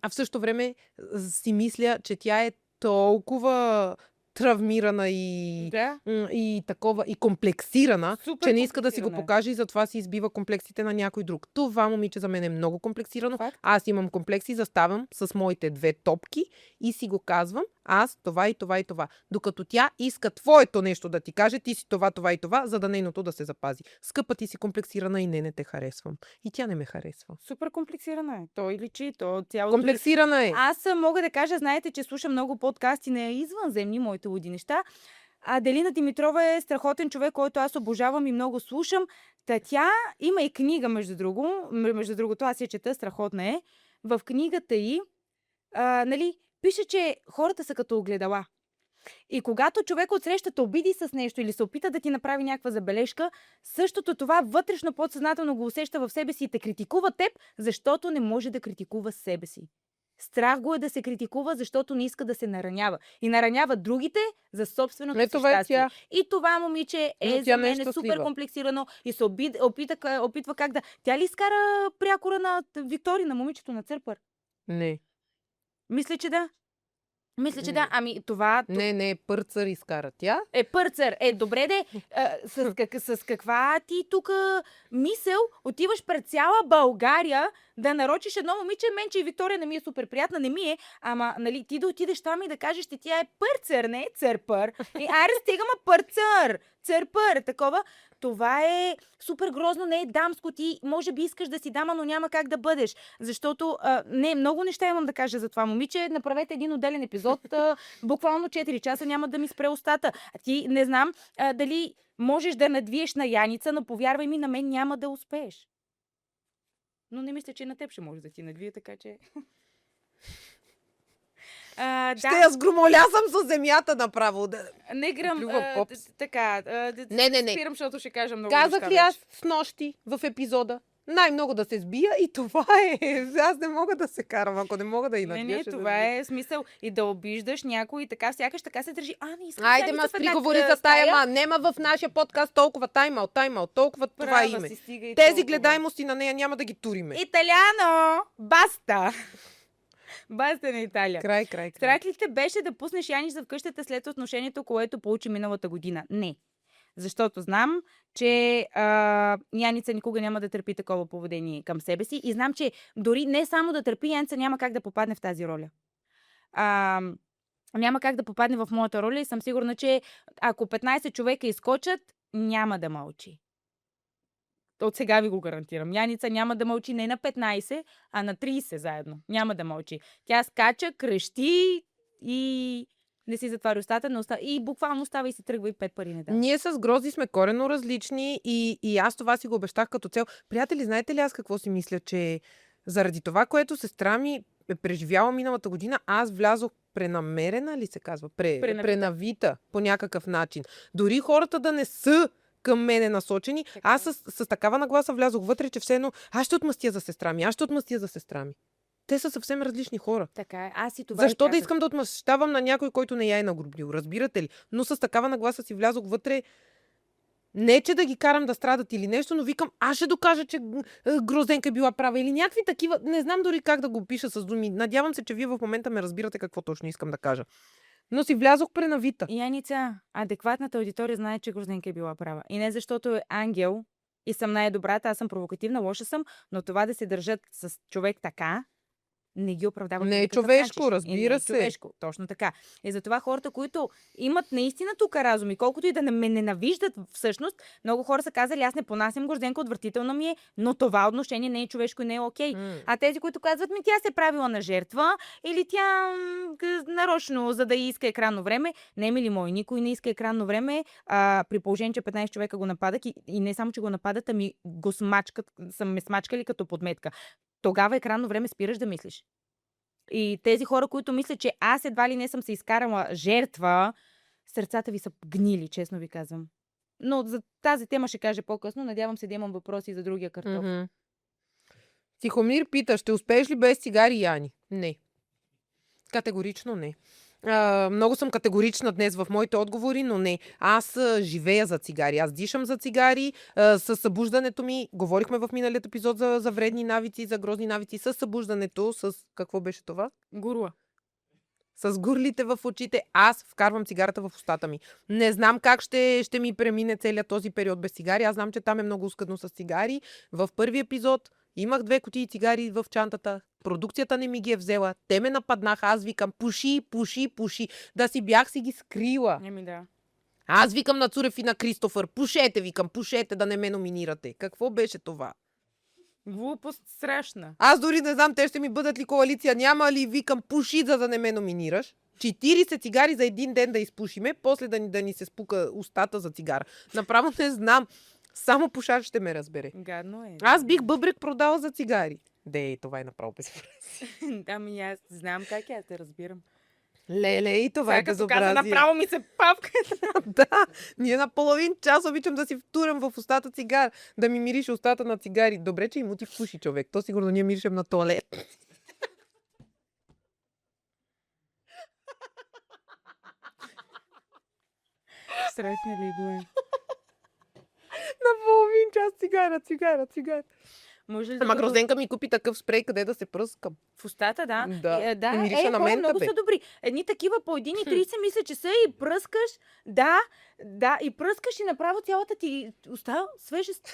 А в същото време си мисля, че тя е толкова травмирана и такова, и комплексирана, че не иска да си го покаже и затова си избива комплексите на някой друг. Това момиче за мен е много комплексирано. Аз имам комплекси, заставам с моите 2 топки и си го казвам, аз това и това и това. Докато тя иска твоето нещо да ти каже, ти си това и това, за да нейното да се запази. Скъпа, ти си комплексирана и не те харесвам. И тя не ме харесва. Супер комплексирана е. Той личи, то цялото... Комплексирана е. Аз мога да кажа, знаете, че слушам много подкасти на извънземни, моите луди неща. Аделина Димитрова е страхотен човек, който аз обожавам и много слушам. Тя има и книга, между другото, аз я чета, страхотна е. В книгата й, пише, че хората са като огледала. И когато човек отсреща те обиди с нещо или се опита да ти направи някаква забележка, същото това вътрешно подсъзнателно го усеща в себе си и те критикува теб, защото не може да критикува себе си. Страх го е да се критикува, защото не иска да се наранява. И наранява другите за собственото си щастие. И това момиче за мен супер комплексирано и се опитва как да... Тя ли изкара прякора на Виктория, на момичето на Църпър? Не. Мисля, че да. Да. Ами това... Не, пърцър изкара тя. Пърцър. Добре де. С каква ти тук мисъл отиваш пред цяла България да нарочиш едно момиче, мен, че и Виктория не ми е супер приятна, не ми е, ама ти да отидеш там и да кажеш, че тя е пърцър, не е Църпър. Аре, стига, пърцър! църпър, такова. Това е супер грозно, не е дамско. Ти може би искаш да си дама, но няма как да бъдеш. Защото не, много неща имам да кажа за това момиче. Направете един отделен епизод. Буквално 4 часа няма да ми спре устата. А ти не знам дали можеш да надвиеш на Яница, но повярвай ми, на мен няма да успееш. Но не мисля, че на теб ще може да ти надвие, така че... Ще я сгромолясам с земята направо. Не гръм, Плюва попс. така. Не. Спирам, защото ще кажа много Казах неща ли аз вече. с нощи в епизода? Най-много да се сбия и това е. Аз не мога да се карам, ако не мога да и надвия. Не, това е смисъл. И да обиждаш някой и така, сякаш така се държи. Не искам. Айде, ма приговори за тая, ма. Нема в нашия подкаст толкова таймаут, толкова това име. Тези гледаемости на нея няма да ги туриме. Италяно! Баста! Баста на Италия. Край. Страх ли те беше да пуснеш Яница в къщата след отношението, което получи миналата година? Не. Защото знам, че Яница никога няма да търпи такова поведение към себе си. И знам, че дори не само да търпи, Яница няма как да попадне в тази роля. Няма как да попадне в моята роля и съм сигурна, че ако 15 човека изкочат, няма да мълчи. От сега ви го гарантирам. Яница няма да мълчи не на 15, а на 30 заедно. Няма да мълчи. Тя скача, крещи и не си затваря устата, и буквално става и си тръгва и 5 пари не дава. Ние с Грози сме коренно различни и аз това си го обещах като цел. Приятели, знаете ли аз какво си мисля, че заради това, което сестра ми е преживяла миналата година, аз влязох пренамерена ли се казва? Пренавита по някакъв начин. Дори хората да не са към мене насочени, така. Аз с такава нагласа влязох вътре, че все едно аз ще отмъстя за сестра ми. Те са съвсем различни хора. Така е. Аз и това Защо да искам да отмъщавам на някой, който не я е нагрубил? Разбирате ли? Но с такава нагласа си влязох вътре. Не, че да ги карам да страдат или нещо, но викам, аз ще докажа, че Грозенка е била права или някакви такива. Не знам дори как да го пиша с думи. Надявам се, че вие в момента ме разбирате какво точно искам да кажа. Но си влязох пренавита. Яница, адекватната аудитория знае, че Грозденка е била права. И не защото е ангел и съм най-добрата, аз съм провокативна, лоша съм, но това да се държат с човек така, не ги оправдава. Не е човешко, разбира се. Човешко, точно така. И затова хората, които имат наистина тук разум и колкото и да ме ненавиждат всъщност, много хора са казали, аз не понасям Грозденка, отвратително ми е, но това отношение не е човешко и не е окей. А тези, които казват, тя се е правила на жертва или тя нарочно, за да иска екранно време, не, мили мои, никой не иска екранно време, при положение, че 15 човека го нападат и не само, че го нападат, ами го смачкат, са ме смачкали като подметка. Тогава екранно време спираш да мислиш. И тези хора, които мислят, че аз едва ли не съм се изкарала жертва, сърцата ви са гнили, честно ви казвам. Но за тази тема ще кажа по-късно. Надявам се да имам въпроси за другия картоф. Тихомир пита, ще успееш ли без цигари, Яни? Не. Категорично не. Много съм категорична днес в моите отговори, но не. Аз живея за цигари. Аз дишам за цигари. С събуждането ми, говорихме в миналият епизод за вредни навици, за грозни навици. С събуждането, с какво беше това? Гурла. С гурлите в очите. Аз вкарвам цигарата в устата ми. Не знам как ще ми премине целият този период без цигари. Аз знам, че там е много скъдно с цигари. В първи епизод имах 2 кутии цигари в чантата. Продукцията не ми ги е взела. Те ме нападнаха. Аз викам, пуши. Да си бях си ги скрила. Да. Аз викам на Цурев и на Кристофър. Пушете, да не ме номинирате. Какво беше това? Глупост страшна. Аз дори не знам, те ще ми бъдат ли коалиция. Няма ли викам, пуши, за да не ме номинираш. 40 цигари за един ден да изпушиме, после да ни се спука устата за цигара. Направо не знам. Само пушар ще ме разбере. Гадно е. Аз бих бъбрек продала за цигари. Това е направо безобразие. Ами аз знам как аз те разбирам. Леле, и това е безобразие. Направо ми се папка. Да, ние на половин час обичам да си втурям в устата цигар, да ми мирише устата на цигари. Добре, че и му ти пуши човек. То сигурно ние миришем на тоалет. Страшно ли го е? На половин час цигара. Може ли Ама Грозенка ми купи такъв спрей, къде да се пръскам. В устата, да. Да. И мириша на мента, много са добри. Едни такива по 1,30 мисля, че са и пръскаш. Да, и пръскаш и направо цялата ти уста свежест.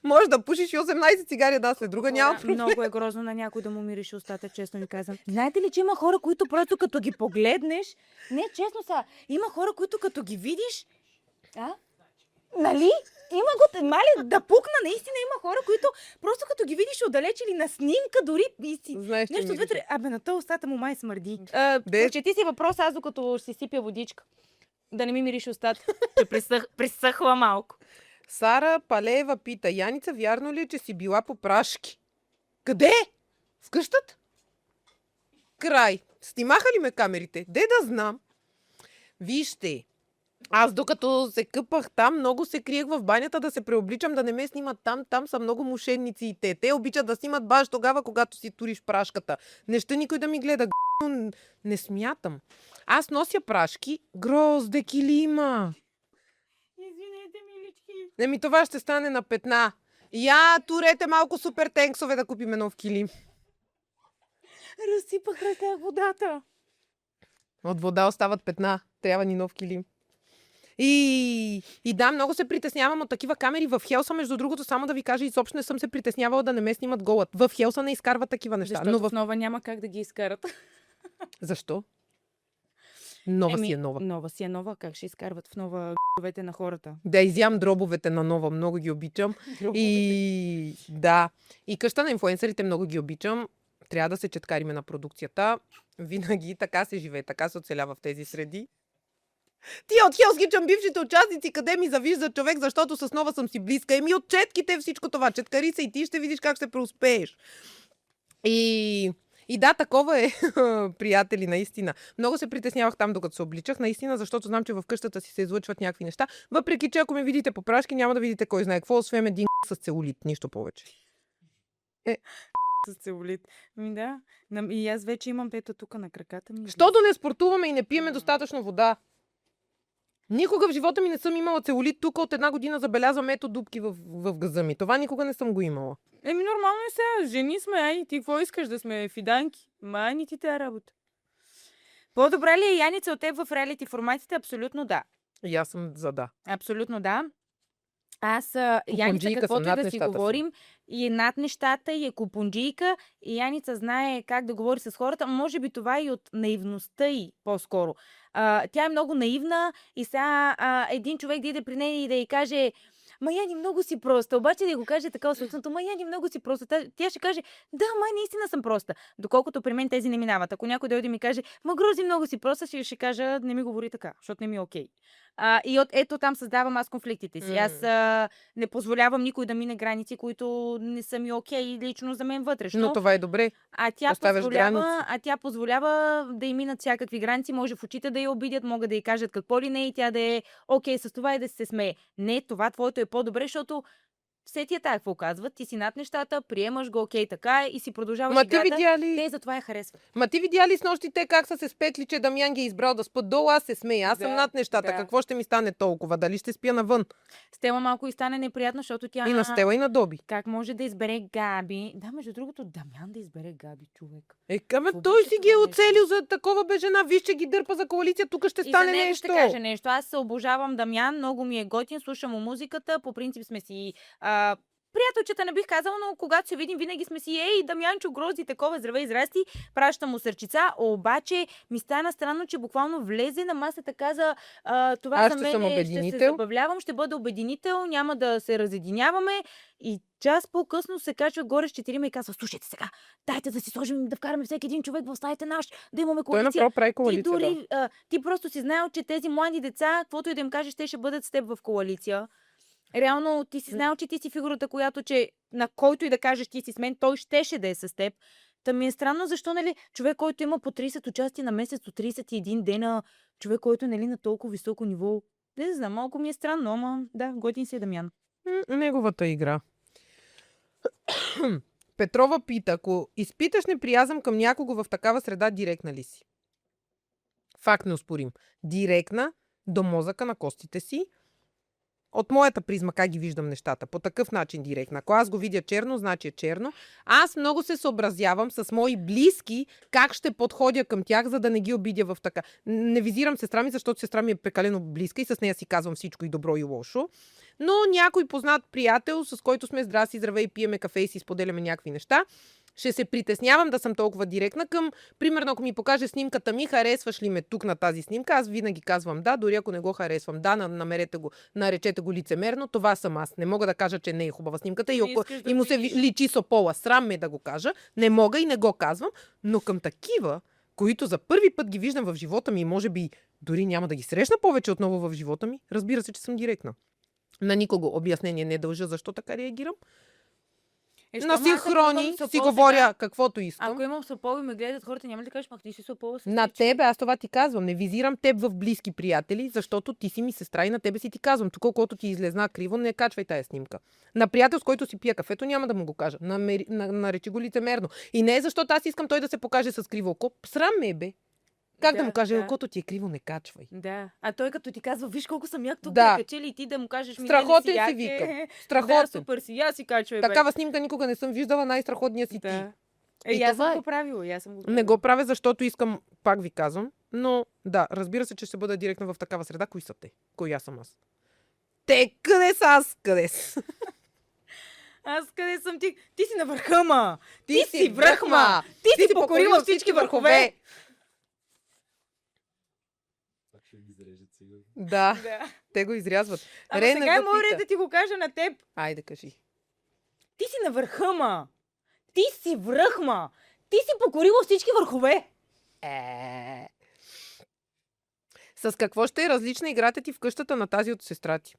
Може да пушиш и 18 цигари една след друга, няма проблем. Много е грозно на някой да му мирише устата, честно ви казвам. Знаете ли, че има хора, които просто като ги погледнеш... Не, честно са. Има хора, които като ги видиш... Нали? Има го, мали, да пукна, наистина има хора, които просто като ги видиш отдалеч или на снимка дори и си Знаеш, че нещо мирише. отвътре. Абе, на този устата му май смърди. Де? Прочети си въпроса, аз докато си сипя водичка. Да не ми мирише устата. Че присъхва малко. Сара Палеева пита: Яница, вярно ли е, че си била по прашки? Къде? В къщата? Край. Снимаха ли ме камерите? Де да знам. Вижте, аз докато се къпах там, много се криех в банята да се преобличам, да не ме снимат там. Там са много мошенници и те. Те обичат да снимат баш тогава, когато си туриш прашката. Не ще никой да ми гледа. Но не смятам. Аз нося прашки. Грозде килима. Извинете, милички. Еми това ще стане на петна. Я турете малко супер тенксове да купим нов килим. Разсипах ръка водата. От вода остават петна. Трябва ни нов килим. И да, много се притеснявам от такива камери в Хелса, между другото, само да ви кажа, изобщо не съм се притеснявала да не ме снимат голът. В Хелса не изкарват такива неща. Защото Но в нова няма как да ги изкарат. Защо? Нова си е нова. Нова си е нова. Как ще изкарват в нова г***овете на хората? Да изям дробовете на нова, много ги обичам. И да. И къща на инфлуенсърите много ги обичам. Трябва да се четкариме на продукцията. Винаги така се живее, така се оцелява в тези среди. Тия от Hell's Kitchen бившите участници, къде ми завижда човек, защото с нова съм си близка. Еми от четките всичко това. Четкари се и ти ще видиш как ще преуспееш. И да, такова е, приятели, наистина. Много се притеснявах там, докато се обличах, наистина, защото знам, че в къщата си се излъчват някакви неща. Въпреки, че ако ме видите по прашки, няма да видите кой знае какво, освен един с целулит, нищо повече. С целулит. Ми да. И аз вече имам ето тук на краката ми. Що да не спортуваме и не пиеме достатъчно вода? Никога в живота ми не съм имала целулит. Тук от една година забелязвам ето дупки в газа ми. Това никога не съм го имала. Еми нормално е сега. Жени сме, ай. Ти какво искаш да сме фиданки? Май ни ти тая работа. По-добра ли е Яница от теб в реалити форматите? Абсолютно да. И аз съм за да. Абсолютно да. Аз, Яница, Купунджийка каквото съм, и над да си нещата съм. говорим, и е над нещата, и е купунджийка, и Яница знае как да говори с хората. Може би това и от наивността й по-скоро. Тя е много наивна и сега един човек да иде при нея и да й каже: ма Яни, много си проста. Обаче да й го каже така осъзнато: ма Яни, много си проста. Тя ще каже: да, май наистина съм проста. Доколкото при мен тези не минават. Ако някой дойде и ми каже: ма Грози, много си проста, ще кажа: не ми говори така, защото не ми е окей. И ето там създавам аз конфликтите си. Аз не позволявам никой да мине граници, които не са ми окей лично за мен вътрешно. Но това е добре. Оставяш граници. Тя позволява да й минат всякакви граници. Може в очите да я обидят, могат да й кажат какво ли не и тя да е окей с това и да се смее. Не, това твоето е по-добре, защото все тия тая какво казват, ти си над нещата, приемаш го, окей, така е и си продължаваш Ма ти играта. видя ли? Те затова я харесват. Ма ти видя ли с нощи те как са се спекли, че Дамян ги е избрал да спят долу? Аз се смея. Аз съм Да, над нещата. да. Какво ще ми стане толкова? Дали ще спя навън? Стела малко и стане неприятно, защото тя... И на Стела, и на Доби. Как може да избере Габи? Да, между другото, Дамян да избере Габи, човек. Ама Какво той беше си ги е това нещо? оцелил за такова бе жена. Виж, че ги дърпа за коалиция. Тук ще И стане за него нещо. ще кажа нещо. Аз се обожавам Дамян, много ми е готин, слушам му музиката, по принцип сме си... приятелчета не бих казала, но когато се видим, винаги сме си: ей, Дамянчо, Грози, такова, здравей, здрасти, пращам му сърчица, обаче ми стана странно, че буквално влезе на масата, каза: това Аз за ще мен съм ще се обединител. забавлявам, ще бъда обединител, няма да се разединяваме. И час по-късно се качва горе с 4 и казва: слушайте сега, дайте да си сложим, да вкараме всеки един човек в стаята наш, да имаме Той коалиция. направо прави Ти коалиция. Да. дори, ти просто си знаел, че тези млади деца, каквото и да им кажеш, те ще бъдат с теб в коалиция. Реално ти си знаел, че ти си фигурата, която, че на който и да кажеш ти си с мен, той щеше да е с теб. Та ми е странно, защо, нали, човек, който има по 30 участия на месец, от 31 дена, човек, който е, нали, на толкова високо ниво. Не знам, малко ми е странно, ама да, готин си е Дамян. Неговата игра. Петрова пита: ако изпиташ неприязъм към някого в такава среда, директна ли си? Факт неоспорим. Директна до мозъка на костите си. От моята призма как ги виждам нещата. По такъв начин директна. Ако аз го видя черно, значи е черно. Аз много се съобразявам с мои близки как ще подходя към тях, за да не ги обидя в така. Не визирам сестра ми, защото сестра ми е прекалено близка и с нея си казвам всичко и добро и лошо. Но някой познат приятел, с който сме здрасти, здравей, пиеме кафе и си споделяме някакви неща, ще се притеснявам да съм толкова директна към, примерно, ако ми покаже снимката ми, харесваш ли ме тук на тази снимка, аз винаги казвам да, дори ако не го харесвам. Да, намерете го, наречете го лицемерно, това съм аз. Не мога да кажа, че не е хубава снимката и, Не ако, искаш да и му се видиш. личи сопола. Срам ме да го кажа. Не мога и не го казвам, но към такива, които за първи път ги виждам в живота ми и може би дори няма да ги срещна повече отново в живота ми, разбира се, че съм директна. На никого обяснение не дължа защо така реагирам. Е, На щом аз ако синхрони имам си сопол говоря сега, каквото искам. Ако имам сопол и ме гледат хората, няма ли да кажеш, мах ти си сопол с На всички? тебе, аз това ти казвам. Не визирам теб в близки приятели, защото ти си ми сестра и на тебе си ти казвам. Тук, когато ти излезна криво, не качвай тая снимка. На приятел, с който си пия кафето, няма да му го кажа. Наречи го лицемерно. И не е защото аз искам той да се покаже с криво око. Срам ме е, бе. Как да му кажа, окото ти е криво, не качвай. Да. А той като ти казва, виж колко съм як тук Да. да качели и ти да му кажеш, ми Страхотен не си, си викам. Да, Страхотен. супер си, я си качвай, бе. Такава снимка никога не съм виждала, най-страхотния си ти. Да. И аз това съм е. го правила, и аз съм го Не правила. го правя, защото искам, пак ви казвам, но да, разбира се, че ще бъда директна в такава среда. Кои са те? Коя съм аз? Те къде са, аз къде са? Аз къде съм ти? Ти си на върха, ма! Ти си връх, ма! Ти си покорила всички върхове! Пак ще ги зарежат сигурно. Да, Да. те го изрязват. Ама Рена сега е го моят пита. ред да ти го кажа на теб. Айде, кажи. Ти си на върха, ма! Ти си връх, ма! Ти си покорила всички върхове! С какво ще е различна играта ти в къщата на тази от сестра ти?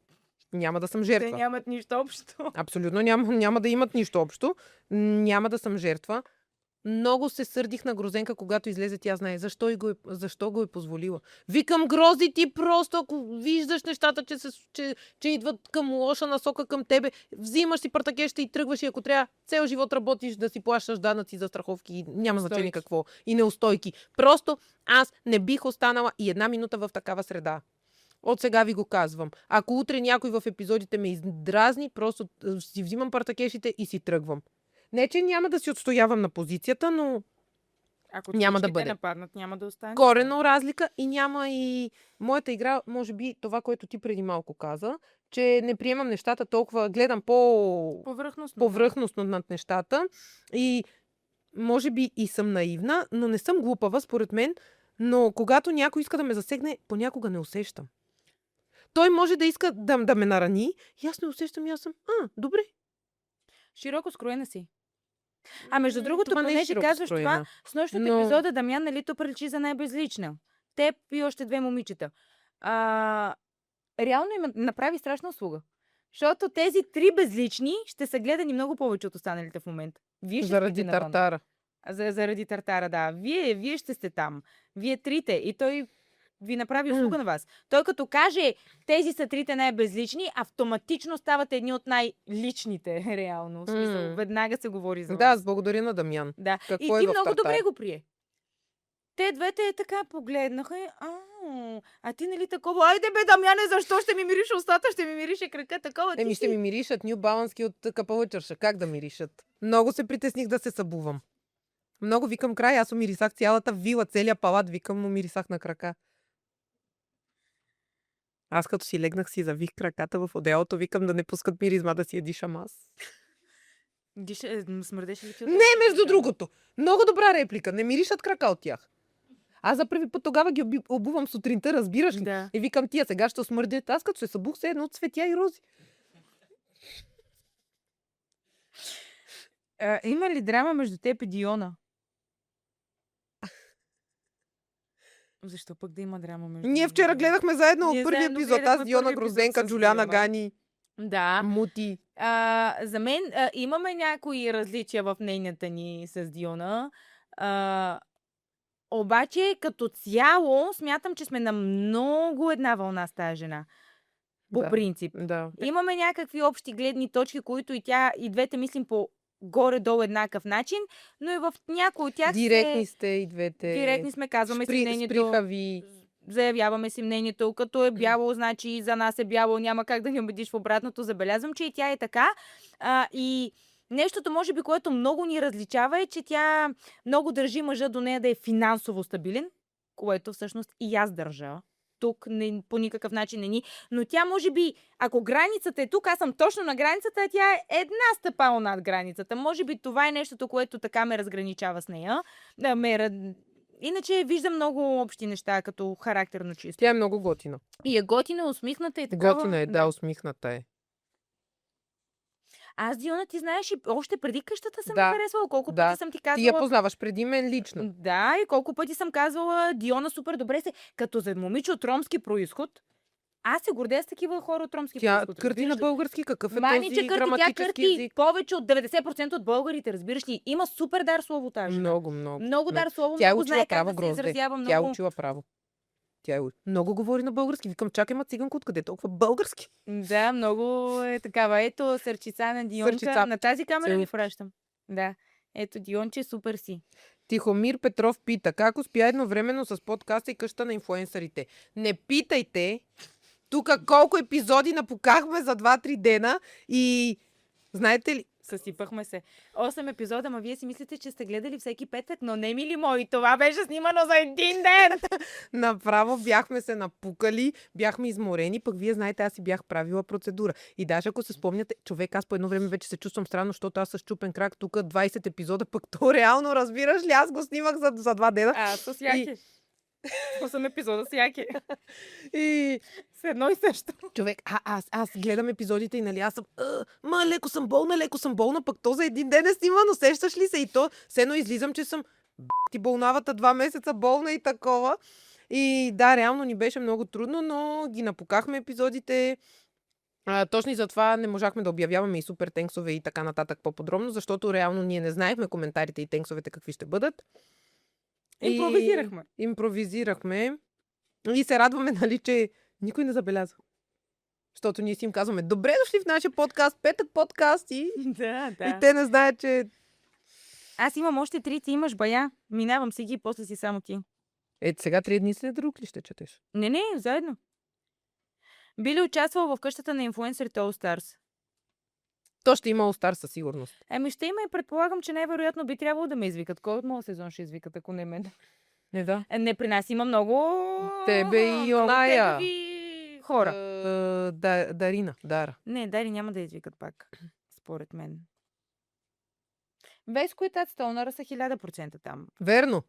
Няма да съм жертва. Те нямат нищо общо. Абсолютно няма да имат нищо общо. Няма да съм жертва. Много се сърдих на Грозенка, когато излезе, тя знае защо го е позволила. Викам, Грози, ти просто, ако виждаш нещата, че идват към лоша насока към тебе, взимаш си партакеща и тръгваш, и ако трябва цел живот работиш да си плащаш данъци за страховки и няма значение Неустойки. какво. И неустойки. Просто аз не бих останала и една минута в такава среда. От сега ви го казвам. Ако утре някой в епизодите ме издразни, просто си взимам партакешите и си тръгвам. Не, че няма да си отстоявам на позицията, но Ако Няма да всички те бъде. нападнат, няма да остане. коренно разлика и няма и моята игра, може би това, което ти преди малко каза, че не приемам нещата толкова, гледам Повърхностно. повърхностно над нещата и може би и съм наивна, но не съм глупава, според мен, но когато някой иска да ме засегне, понякога не усещам. Той може да иска да ме нарани и аз не усещам и аз съм, добре. Широко скроена си. А между другото, Това не е понеже широко казваш скроена. това, с нощното Но- епизода Дамян, нали, то приличи за най-безлична. Теб и още две момичета. Реално им направи страшна услуга. Защото тези три безлични ще са гледани много повече от останалите в момента. Вие ще Заради спите навън. тартара. Заради тартара, да. Вие ще сте там. Вие трите. И той ви направи услуга на вас. Той като каже, тези са трите най-безлични, автоматично стават едни от най-личните, реално. В смисъл, М. веднага се говори за Да, вас. аз благодаря на Дамян. Да. Какво И е ти в много тартар? добре го прие. Те двете така погледнаха и а ти нали такова, айде бе, Дамяне, защо ще ми мирише устата, ще ми мирише крака, такова. Ти Ще си... ми миришат New Balance от капалъчърша. Как да миришат? Много се притесних да се събувам. Много викам край, аз умирисах цялата вила, целият палат, викам, умирисах на крака. Аз като си легнах си завих краката в одеялото, викам да не пускат миризма да си я дишам аз. Смърдеше ли ти? Не, между другото. Много добра реплика. Не миришат крака от тях. Аз за първи път тогава ги обувам сутринта, разбираш ли? Да. И викам, тия сега ще смърдят. Аз като се събух се едно от цветя и рози. Има ли драма между теб и Диона? Защо пък да има драма между Ние мен и вчера Диона? гледахме заедно Ние от първи заедно епизод. Аз, гледахме Диона първи епизод Грозенка, с Джуляна Диона. Гани, Да. Мути. За мен имаме някои различия в нейната ни с Диона. Обаче, като цяло, смятам, че сме на много една вълна с тази жена. По Да. принцип. Да. Имаме някакви общи гледни точки, които и двете мислим по горе-долу еднакъв начин, но и в някои от тях Директни сте и двете. директни сме, казваме си мнението. Сприхави. Заявяваме си мнението. Като е бяло, значи и за нас е бяло, няма как да ни убедиш в обратното. Забелязвам, че и тя е така. И нещото, може би, което много ни различава е, че тя много държи мъжа до нея да е финансово стабилен, което всъщност и аз държа. тук, по никакъв начин не ни. Но тя може би, ако границата е тук, аз съм точно на границата, а тя е една стъпало над границата. Може би това е нещото, което така ме разграничава с нея. Иначе виждам много общи неща, като характерно чисто. Тя е много готина. И е готина, усмихната и такава. Готина е, да, усмихната е. Аз, Диона, ти знаеш, и още преди къщата съм Да. я харесвала. Колко Да. пъти съм ти казвала. Ти я познаваш преди мен лично. Да, и колко пъти съм казвала, Диона супер добре се. Като за момиче от ромски происход, аз се гордея с такива хора от ромски Тя происход. кърти на разбираш ли? български. Какъв е Маниче този кърти, тя граматически кърти език? повече от 90% от българите, разбираш ли? Има супер дар слово тази жена. Много, много. Много дар слово, Тя е много учила знае как право, да се Грозде. изразява, Тя е много. учила право. Много говори на български. Викам, чакай, ма циганко, откъде е толкова български? Да, много е такава. Ето, сърчица на Дионка. Сърчица. На тази камера Цел. ли вращам? Да. Ето, Дионче, супер си. Тихомир Петров пита, как успя едновременно с подкаста и къща на инфлуенсърите? Не питайте! Тук колко епизоди напукахме за 2-3 дена и знаете ли, Съсипахме се. 8 епизода, ма вие си мислите, че сте гледали всеки петък, но не, мили мои, това беше снимано за един ден. направо бяхме се напукали, бяхме изморени, пък вие знаете, аз си бях правила процедура. И даже ако се спомняте, човек, аз по едно време вече се чувствам странно, защото аз с чупен крак, тук 20 епизода, пък то реално, разбираш ли, аз го снимах за 2 дена. С яке. 8 епизода с яке. И С едно и също. човек, аз гледам епизодите и нали аз съм, леко съм болна, пък то за един ден е снимано, сещаш ли се? И то, сено излизам, че съм ти болнавата 2 месеца болна и такова. И да, реално ни беше много трудно, но ги напукахме епизодите. Точно и затова не можахме да обявяваме и супер тенксове и така нататък по-подробно, защото реално ние не знаехме коментарите и тенксовете какви ще бъдат. Импровизирахме. Импровизирахме. И се радваме, нали, че никой не забеляза. Защото ние си им казваме, добре дошли в нашия подкаст, петък подкаст и те не знаят, че... Аз имам още 3, ти имаш бая. Минавам си ги и после си само ти. Сега 3 дни след друг ли ще четеш? Не, заедно. Би ли участвал в къщата на инфлуенсърите All Stars? То ще има All Star със сигурност. Ще има и предполагам, че най-вероятно би трябвало да ме извикат. Кой от моят сезон ще извикат, ако не мен? Не, да. Не, при нас има много... Тебе и много оная. тегави хора. Дарина, Дара. Не, Дари няма да извикат пак, според мен. Веско и Тат Столнара са 1000% там. Верно.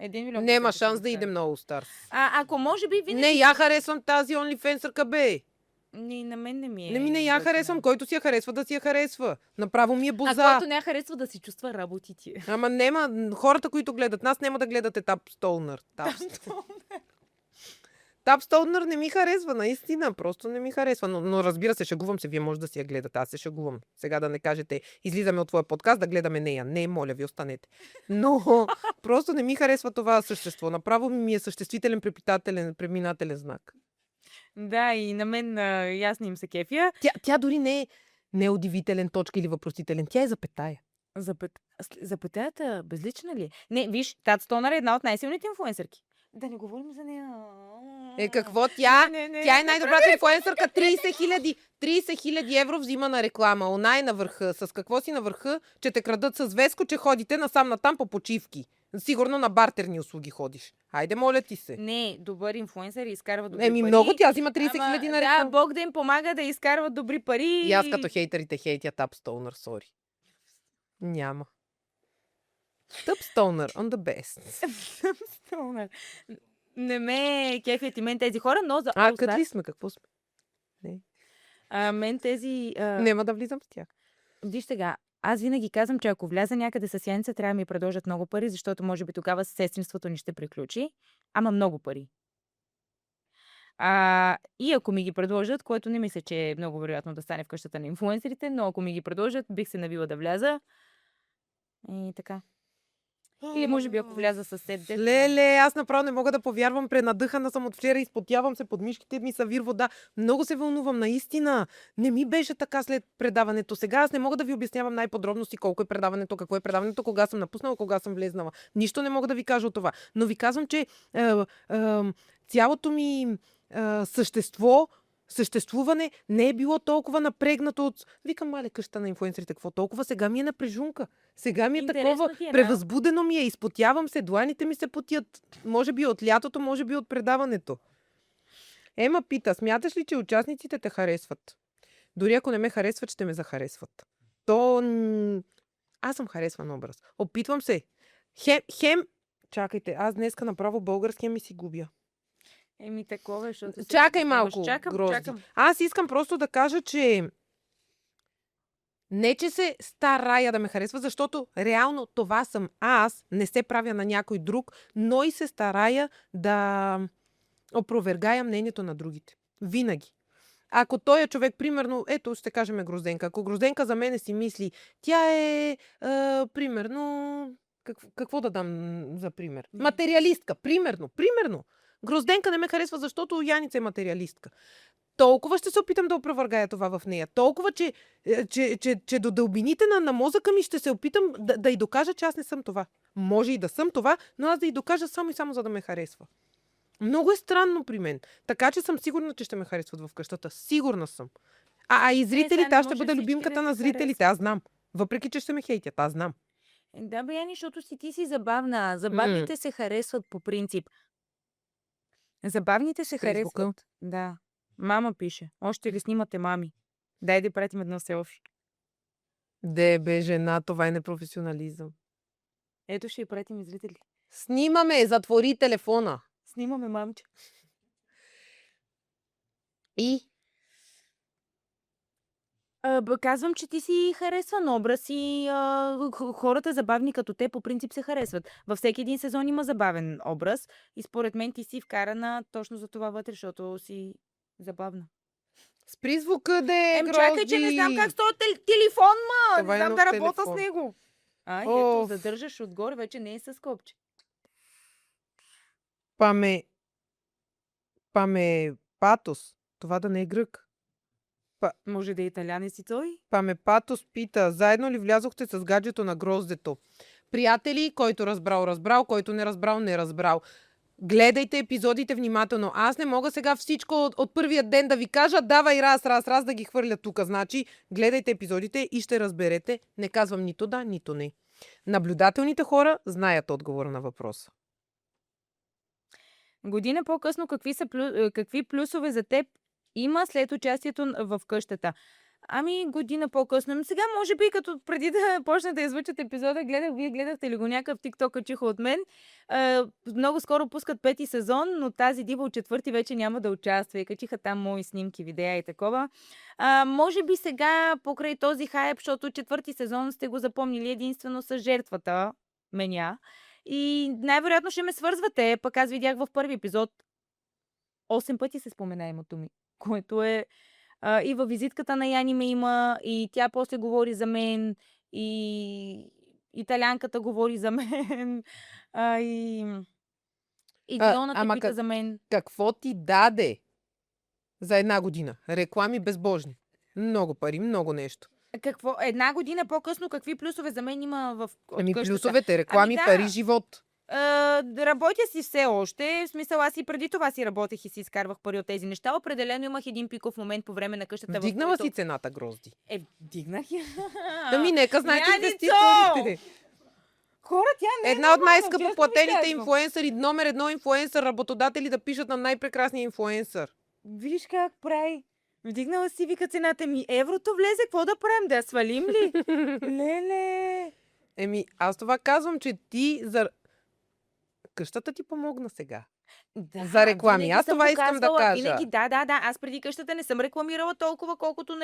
1 милион. Няма шанс да идем на All Stars. Ако може би винаги... Не, я харесвам тази OnlyFansърка, бе. На мен не ми е. Не я харесвам. Който си я харесва, да си я харесва. Направо ми е боза. Който не я харесва, да си чувства работите. Ама нема, хората, които гледат нас, няма да гледате Тап Столнър. Тап Столнър не ми харесва, наистина. Просто не ми харесва. Но разбира се, шегувам се. Вие може да си я гледате. Аз се шегувам. Сега да не кажете, излизаме от твоя подкаст, да гледаме нея. Не, моля ви, останете. Но просто не ми харесва това същество. Направо ми е съществителен, преминателен знак. Да, и на мен ясно им се кефия. Тя дори не е удивителен точка или въпросителен. Тя е запетая. Запетаята безлична ли? Не, виж, Тат Стонър е една от най-силните инфлуенсърки. Да не говорим за нея. Какво тя? Не, Тя е най-добрата инфлуенсърка. 30 хиляди евро взима на реклама. Она е на върха. С какво си на върха? Че те крадат с Веско, че ходите насам натам по почивки. Сигурно на бартерни услуги ходиш. Хайде, моля ти се. Не, добър инфлуенсър изкарва добри пари. Много, тя взима 30 хиляди на реклама. Да, Бог да им помага да изкарват добри пари. И аз като хейтерите хейтя Тап Столнър, сори. Няма. Тъп Столнър, on the best. Столнър. Не ме кефят и мен тези хора, но за All Къде Stars... сме? Какво сме? мен тези... Нема да влизам с тях. Виж сега, аз винаги казвам, че ако вляза някъде с Яница, трябва да ми предложат много пари, защото може би тогава сестринството ни ще приключи. Ама много пари. И ако ми ги предложат, което не мисля, че е много вероятно да стане в къщата на инфлуенсерите, но ако ми ги предложат, бих се навила да вляза. И така. Или може би ако вляза с теб. Леле, аз направо не мога да повярвам. Пренадъхана съм от вчера, изпотявам се, под мишките ми са вир вода. Много се вълнувам, наистина. Не ми беше така след предаването. Сега аз не мога да ви обяснявам най-подробности колко е предаването, какво е предаването, кога съм напуснала, кога съм влезнала. Нищо не мога да ви кажа от това. Но ви казвам, че цялото ми съществуване не е било толкова напрегнато от... Викам, мале, къща на инфлуенсерите, какво толкова? Сега ми е напрежунка. Сега ми е Интересно такова, ти е, да. превъзбудено ми е, изпотявам се, дланите ми се потят. Може би от лятото, може би от предаването. Ема пита, смяташ ли, че участниците те харесват? Дори ако не ме харесват, ще ме захаресват. Аз съм харесван образ. Опитвам се. Чакайте, аз днеска направо българския ми си губя. Такова, защото... Чакай малко, Грозди. Чакам. Аз искам просто да кажа, че не, че се старая да ме харесва, защото реално това съм аз, не се правя на някой друг, но и се старая да опровергая мнението на другите. Винаги. Ако той е човек, примерно, ето ще кажем Грозденка. Ако Грозденка за мене си мисли, тя е, примерно, какво да дам за пример? Материалистка, примерно. Грозденка не ме харесва, защото Яница е материалистка. Толкова ще се опитам да опровергая това в нея. Толкова, че до дълбините на мозъка ми ще се опитам да й докажа, че аз не съм това. Може и да съм това, но аз да й докажа само и само за да ме харесва. Много е странно при мен. Така че съм сигурна, че ще ме харесват в къщата. Сигурна съм. И зрителите, аз ще бъда любимката на зрителите. Аз знам. Въпреки, че ще ме хейтят. Аз знам. Да, бе, Яни, защото ти си забавна. Забавните се харесват по принцип. Забавните се Фейсбука. харесват. Да. Мама пише. Още ли снимате мами? Дай да пратим едно селфи. Де бе, жена, това е непрофесионализъм. Ето ще й пратим и зрители. Снимаме, затвори телефона. Снимаме, мамче. И? Казвам, че ти си харесван образ и хората забавни като те по принцип се харесват. Във всеки един сезон има забавен образ и според мен ти си вкарана точно за това вътре, защото си забавна. Спри звука, де, Чакай, че не знам как стои телефон, ма! Това Не е знам нов да работя телефон. с него. Ето, Оф. задържаш отгоре, вече не е с копче. Паме патос. Това да не е грък. Може да е италянец и той? Паме патос пита, заедно ли влязохте с гаджето на гроздето? Приятели, който разбрал, който не разбрал. Гледайте епизодите внимателно. Аз не мога сега всичко от първия ден да ви кажа, давай раз да ги хвърля тук. Значи, гледайте епизодите и ще разберете. Не казвам нито да, нито не. Наблюдателните хора знаят отговора на въпроса. Година по-късно какви плюсове за теб има след участието в къщата? Година по-късно. Сега, може би, като преди да почна да излъчат епизода, вие гледахте ли го някакъв тикток качиха от мен. Много скоро пускат 5-ти сезон, но тази дива от 4-ти вече няма да участва. И качиха там мои снимки, видеа и такова. Може би сега, покрай този хайп, защото 4-ти сезон сте го запомнили единствено с жертвата, меня. И най-вероятно ще ме свързвате. Пък аз видях в първи епизод 8 пъти се спомена името ми, което е и във визитката на Яни ме има, и тя после говори за мен, и италянката говори за мен, и Диона те пита за мен. Какво ти даде за една година? Реклами безбожни. Много пари, много нещо. Какво? Една година по-късно какви плюсове за мен има в къщата? Плюсовете, реклами, да. пари, живот. Работя си все още. В смисъл, аз и преди това си работех и си изкарвах пари от тези неща. Определено имах един пиков момент по време на къщата. Вдигнала си цената, Грозди. Вдигнах я. Нека знаете инвеститорите. Хора, тя не е една от най-скъпо платените инфлуенсъри, номер 1 инфлуенсър, работодатели да пишат на най-прекрасния инфлуенсър. Виж как прави. Вдигнала си, вика цената ми. Еврото влезе, какво да правим? Да я свалим ли? Леле. Аз това казвам, че ти за... Къщата ти помогна сега. Да, за реклами. Аз това искам да кажа. Винаги, да. Аз преди къщата не съм рекламирала толкова, колкото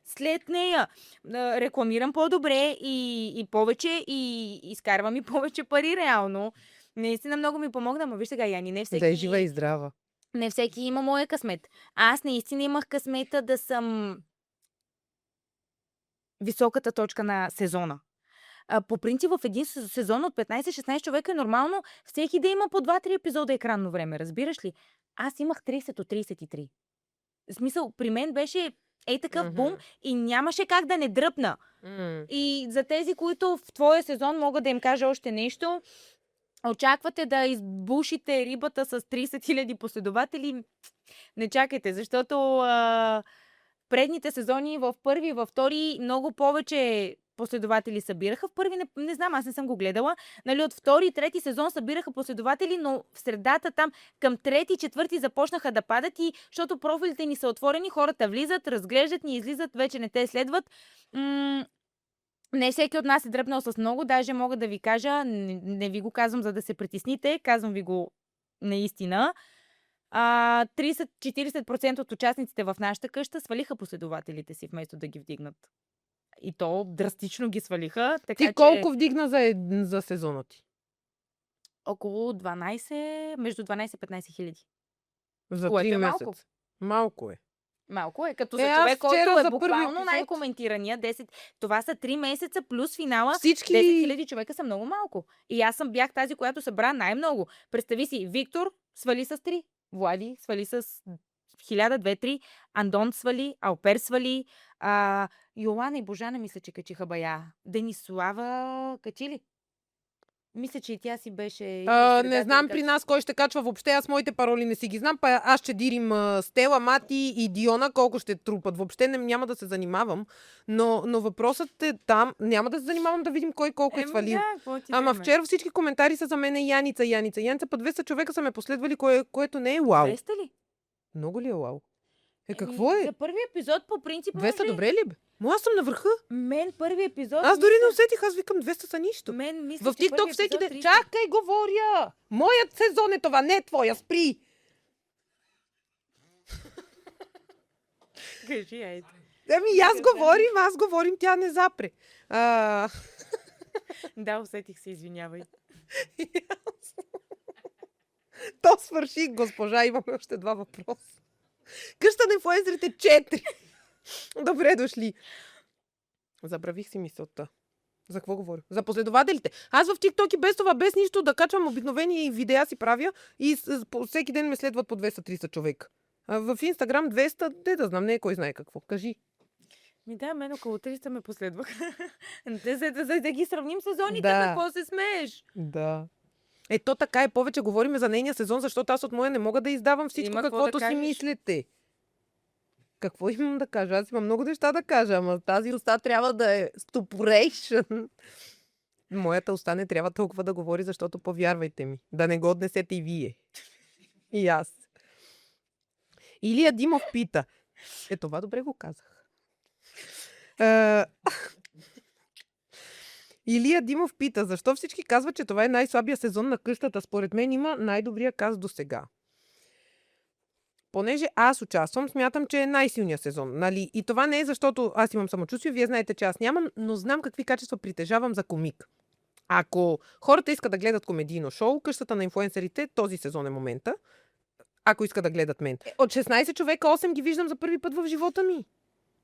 след нея. Рекламирам по-добре и повече и изкарвам и повече пари реално. Наистина много ми помогна, но виж сега, Яни, не всеки... Да е жива и здрава. Не всеки има моя късмет. Аз наистина имах късмета да съм високата точка на сезона. По принцип в един сезон от 15-16 човека е нормално всеки да има по 2-3 епизода екранно време, разбираш ли? Аз имах 30 от 33. В смисъл, при мен беше такъв бум и нямаше как да не дръпна. И за тези, които в твоя сезон, мога да им кажа още нещо, очаквате да избушите рибата с 30 000 последователи, не чакайте, защото предните сезони в първи и във втори много повече последователи събираха. В първи не знам, аз не съм го гледала. Нали, от втори и трети сезон събираха последователи, но в средата там към трети и четвърти започнаха да падат и защото профилите ни са отворени, хората влизат, разглеждат ни, излизат, вече не те следват. Не всеки от нас е дръпнал с много, даже мога да ви кажа, не ви го казвам за да се притесните, казвам ви го наистина. 30-40% от участниците в нашата къща свалиха последователите си, вместо да ги вдигнат. И то драстично ги свалиха. Така, Ти колко вдигна за сезона ти? Около 12, между 12 и 15 хиляди. За Което 3 е месеца. малко. Малко е. Малко е, като за аз човек, вчера който е за първи буквално епизод- най-коментирания. 10. Това са 3 месеца плюс финала. Всички... 10 хиляди човека са много малко. И аз бях тази, която събра най-много. Представи си, Виктор свали с 3. Влади свали с 1000, 2-3. Андон свали, Алпер свали. Йолана и Божана мисля, че качиха бая. Денислава качи ли? Мисля, че и тя си беше... не знам при нас кой ще качва въобще. Аз моите пароли не си ги знам. Аз ще дирим Стела, Мати и Диона колко ще трупат. Въобще няма да се занимавам. Но въпросът е там. Няма да се занимавам да видим кой колко е свалил. Ама вчера всички коментари са за мен Яница. Яница, по 200 човека са ме последвали, което не е вау. 200 ли? Много ли е вау? Какво е? За първи епизод по принцип 200 може... добре ли бе? Аз съм на върха. Мен първи епизод... Аз дори не усетих, аз викам 200 са нищо. Мен мисля, В че първи TikTok всеки епизод ден. 300. Чакай, говоря! Моят сезон е това, не е твоя, спри! Кажи, айде. Ами аз говорим, тя не запре. Да, усетих се, извинявай. То свърши, госпожа, имаме още 2 въпроса. Къща на инфлуенсърите 4. Добре дошли. Забравих си мисълта. За какво говоря? За последователите. Аз в TikTok и без това, без нищо да качвам обикновени видеа си правя и всеки ден ме следват по 200-300 човека. В Instagram 200, да знам, не е кой знае какво. Кажи. Да, мен около 300 ме последваха. За да ги сравним сезоните, Да. какво се смееш? Да. Ето така е, повече говорим за нейния сезон, защото аз от моя не мога да издавам всичко, Има какво каквото да си кажеш. мислите. Какво имам да кажа? Аз имам много неща да кажа, ама тази уста трябва да е stupration. Моята уста не трябва толкова да говори, защото повярвайте ми, да не го отнесете и вие. И аз. Илия Димов пита. Това добре го казах. Илия Димов пита, защо всички казват, че това е най-слабия сезон на къщата? Според мен има най-добрия каст до сега. Понеже аз участвам, смятам, че е най-силният сезон. Нали? И това не е защото аз имам самочувствие, вие знаете, че аз нямам, но знам какви качества притежавам за комик. Ако хората искат да гледат комедийно шоу, къщата на инфлуенсърите, този сезон е момента. Ако искат да гледат мен. От 16 човека, 8 ги виждам за първи път в живота ми.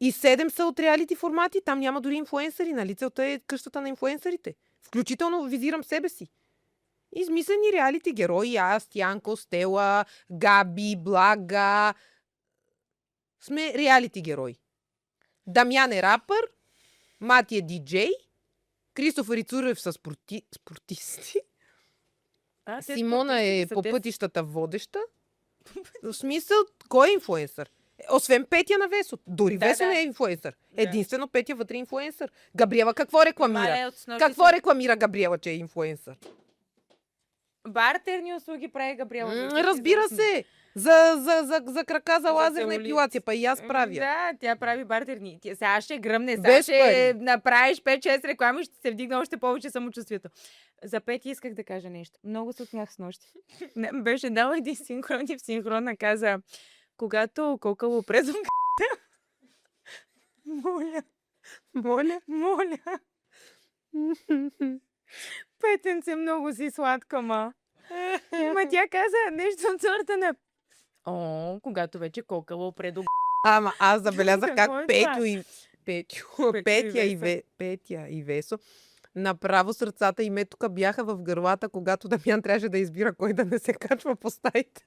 И 7 са от реалити формати. Там няма дори инфлуенсъри. Нали? Целта е къщата на инфлуенсърите. Включително визирам себе си. Измислени реалити герои. Аз, Янко, Стела, Габи, Блага. Сме реалити герои. Дамян е рапър. Мати е диджей. Кристофър Ицурев са спортисти. Симона е по пътищата водеща. В смисъл, кой е инфлуенсър? Освен Петя на Весо. Дори Весо не е инфлуенсър. Единствено Петя вътре е инфлуенсър. Габриела какво рекламира? Какво рекламира Габриела, че е инфлуенсър? Бартерни услуги прави Габриела. Разбира се! За крака, за лазерна епилация. Па и аз правя. Да, тя прави бартерни. Сега ще гръмне, Без сега ще пари. направиш 5-6 реклами, ще се вдигне още повече самочувствието. За Пети исках да кажа нещо. Много се отнях с нощи. Беше дала един синхрон и в синхрона каза, когато кокало през Моля. Петенце, много си сладка, ма. Ма тя каза нещо от сорта на... когато вече кокало пред Ама аз забелязах Какво как е Петя и Весо направо сърцата им тук бяха в гърлата, когато Дамян трябваше да избира кой да не се качва по стаите.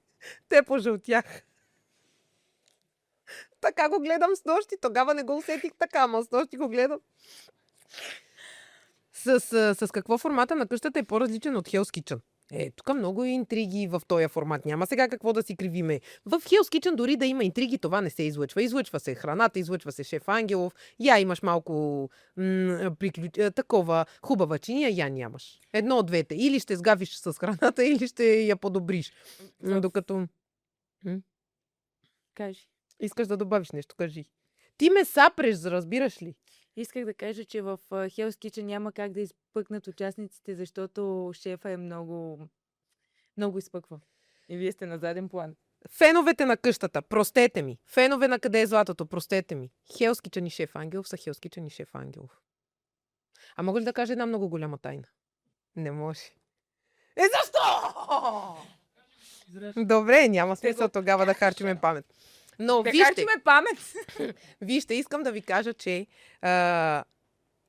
Те пожълтяха. Така го гледам с нощи. Тогава не го усетих така, ама с нощи го гледам. С какво формата на къщата е по-различен от Hell's Kitchen? Тук много интриги в този формат. Няма сега какво да си кривиме. В Hell's Kitchen дори да има интриги, това не се излъчва. Излъчва се храната, излъчва се шеф Ангелов. Я имаш малко такова хубава чиния, я нямаш. Едно от двете. Или ще сгавиш с храната, или ще я подобриш. Докато... Кажи. Искаш да добавиш нещо, кажи. Ти ме сапреш, разбираш ли? Исках да кажа, че в Hell's Kitchen няма как да изпъкнат участниците, защото шефа е много изпъква. И вие сте на заден план. Феновете на къщата, простете ми. Фенове на Къде е златото, простете ми. Hell's Kitchen и шеф Ангелов са Hell's Kitchen и шеф Ангелов. А мога ли да кажа една много голяма тайна? Не може. Защо? Добре, няма смисъл тогава да харчиме памет. Но вижте, памет! вижте, искам да ви кажа, че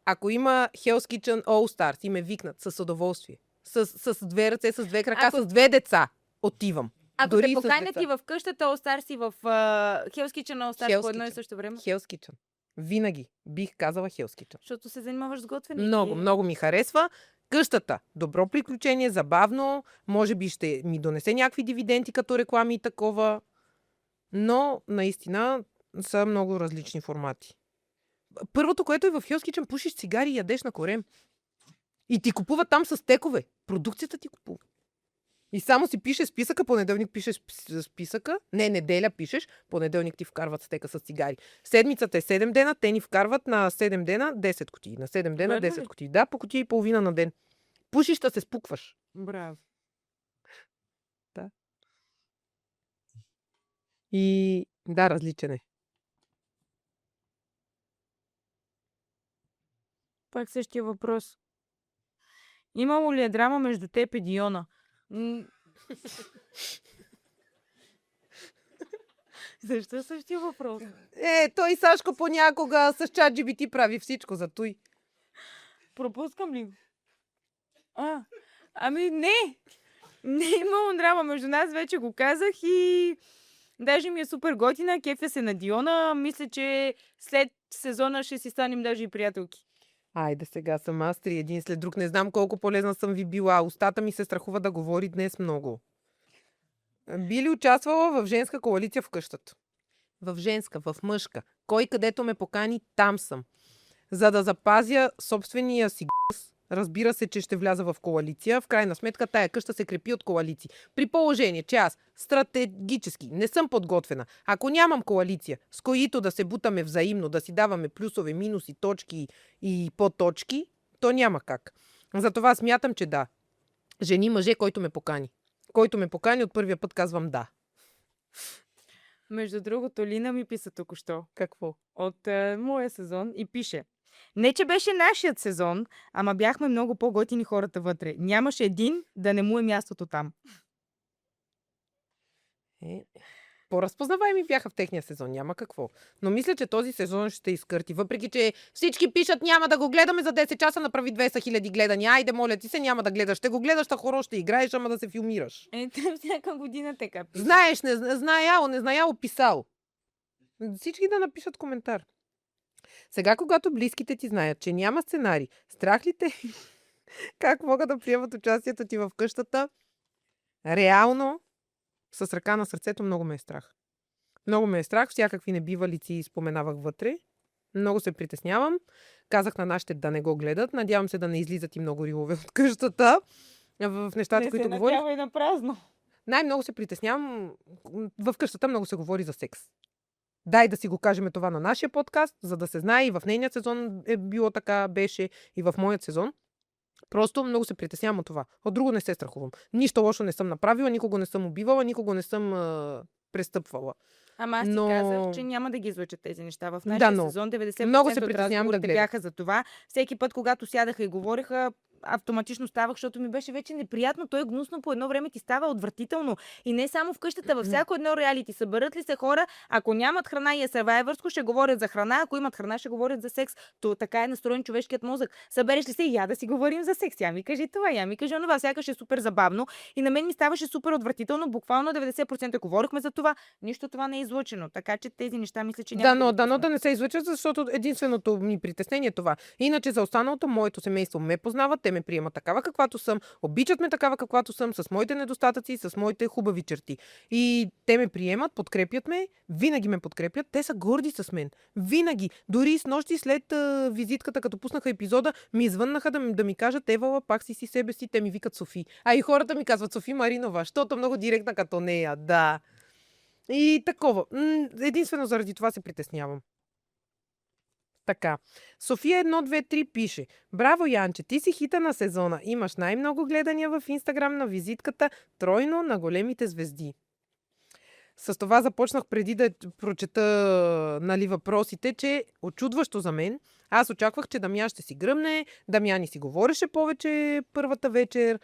ако има Hell's Kitchen All Stars и ме викнат с удоволствие, с две ръце, с две крака, с две деца, отивам. Ако Дори те с поканят деца. и в къщата All Stars и в Hell's Kitchen All Stars Hell's по едно и Kitchen. също време, Hell's Kitchen. Винаги бих казала Hell's Kitchen. защото се занимаваш с готвене. Много, много ми харесва. Къщата. Добро приключение, забавно. Може би ще ми донесе някакви дивиденти като реклами и такова. Но наистина са много различни формати. Първото, което е в Hell's Kitchen, пушиш цигари и ядеш на корем. И ти купува там с текове. Продукцията ти купува. И само си пише списъка, понеделник пишеш списъка. Не, неделя пишеш, понеделник ти вкарват стека с цигари. Седмицата е 7 дена, те ни вкарват на 7 дена 10 кутии. На 7 дена Верно 10 ли? кутии. Да, по кутия и половина на ден. Пушиш да се спукваш. Браво. И да, различен е. Пак същия въпрос. Имало ли е драма между теб и Диона? Защо същия въпрос? Той Сашко понякога с ChatGPT прави всичко за той. Пропускам ли го? Ами не! Не е имало драма между нас, вече го казах и даже ми е супер готина, кефя се на Диона. Мисля, че след сезона ще си станем даже и приятелки. Айде сега съм аз три един след друг. Не знам колко полезна съм ви била. Устата ми се страхува да говори днес много. Би ли участвала в женска коалиция в къщата? В женска, в мъжка. Кой където ме покани, там съм. За да запазя собствения си глас, разбира се, че ще вляза в коалиция. В крайна сметка тая къща се крепи от коалиции. При положение, че аз стратегически не съм подготвена. Ако нямам коалиция, с които да се бутаме взаимно, да си даваме плюсове, минуси, точки и подточки, то няма как. Затова смятам, че да. Жени, мъже, който ме покани. Който ме покани, от първия път казвам да. Между другото, Лина ми писа току-що Какво? от моя сезон и пише: не, че беше нашият сезон, ама бяхме много по-готини хората вътре. Нямаше един да не му е мястото там. По-разпознаваеми бяха в техния сезон, няма какво. Но мисля, че този сезон ще изкърти. Въпреки, че всички пишат, няма да го гледаме за 10 часа, направи 200 000 гледания. Айде, моля ти се, няма да гледаш. Ще го гледаш, хоро ще играеш, ама да се филмираш. Всяка година така пише. Знаеш, не знаял, писал. Всички да напишат коментар. Сега, когато близките ти знаят, че няма сценарий, страх ли те? Как могат да приемат участието ти в къщата? Реално, с ръка на сърцето, много ме е страх. Много ме е страх, всякакви небивалици споменавах вътре. Много се притеснявам. Казах на нашите да не го гледат. Надявам се да не излизат и много рилове от къщата. В нещата, които говорих. Не се на празно. Най-много се притеснявам. В къщата много се говори за секс. Дай да си го кажем това на нашия подкаст, за да се знае. И в нейният сезон е било така, беше и в моят сезон. Просто много се притеснявам от това. От друго не се страхувам. Нищо лошо не съм направила, никого не съм убивала, никого не съм престъпвала. Ама аз ти Но- казах, че няма да ги излъчат тези неща. В нашия Да, но сезон 90% много се от притеснявам да разговорите гледам. бяха за това. Всеки път, когато сядаха и говориха, автоматично ставах, защото ми беше вече неприятно. То е гнусно, по едно време ти става отвратително. И не само в къщата, във всяко едно реалити. Съберат ли се хора, ако нямат храна и е сървайвърско, ще говорят за храна, ако имат храна, ще говорят за секс. То така е настроен човешкият мозък. Събереш ли се и я да си говорим за секс? Я ми кажи това, я ми кажи онова. Сякаш е супер забавно. И на мен ми ставаше супер отвратително. Буквално 90% говорихме за това. Нищо това не е излъчено. Така че тези неща мисля, че няма Дано ги да не се излъчат, защото единственото ми притеснение е това. Иначе за останалото, моето семейство ме познава, те ме приемат такава каквато съм, обичат ме такава каквато съм, с моите недостатъци, с моите хубави черти. И те ме приемат, подкрепят ме, винаги ме подкрепят, те са горди с мен. Винаги. Дори с нощи след визитката, като пуснаха епизода, ми извъннаха да ми кажат: Евала, пак си себе си, те ми викат Софи. А и хората ми казват Софи Маринова, защото много директна като нея, да. И такова. Единствено заради това се притеснявам. Така. София 123 пише: Браво, Янче, ти си хита на сезона. Имаш най-много гледания в Инстаграм на визитката, тройно на големите звезди. С това започнах преди да прочета въпросите, че очудващо за мен. Аз очаквах, че Дамян ще си гръмне, Дамян си говореше повече първата вечер,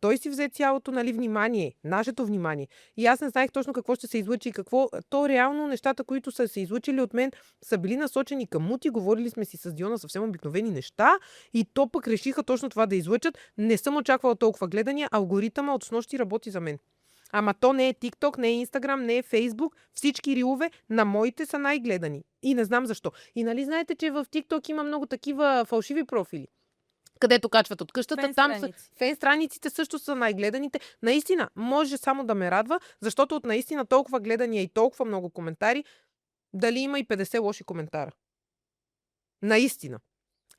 той си взе цялото внимание, нашето внимание. И аз не знаех точно какво ще се излъчи и какво. То реално нещата, които са се излъчили от мен, са били насочени към Мути, говорили сме си с Диона съвсем обикновени неща и то пък решиха точно това да излъчат. Не съм очаквала толкова гледания, алгоритъма от снощи работи за мен. Ама то не е TikTok, не е Instagram, не е Facebook. Всички рилове на моите са най-гледани. И не знам защо. И нали знаете, че в TikTok има много такива фалшиви профили, където качват от къщата. Там са фен страниците също са най-гледаните. Наистина, може само да ме радва, защото от наистина толкова гледания и толкова много коментари, дали има и 50 лоши коментара. Наистина.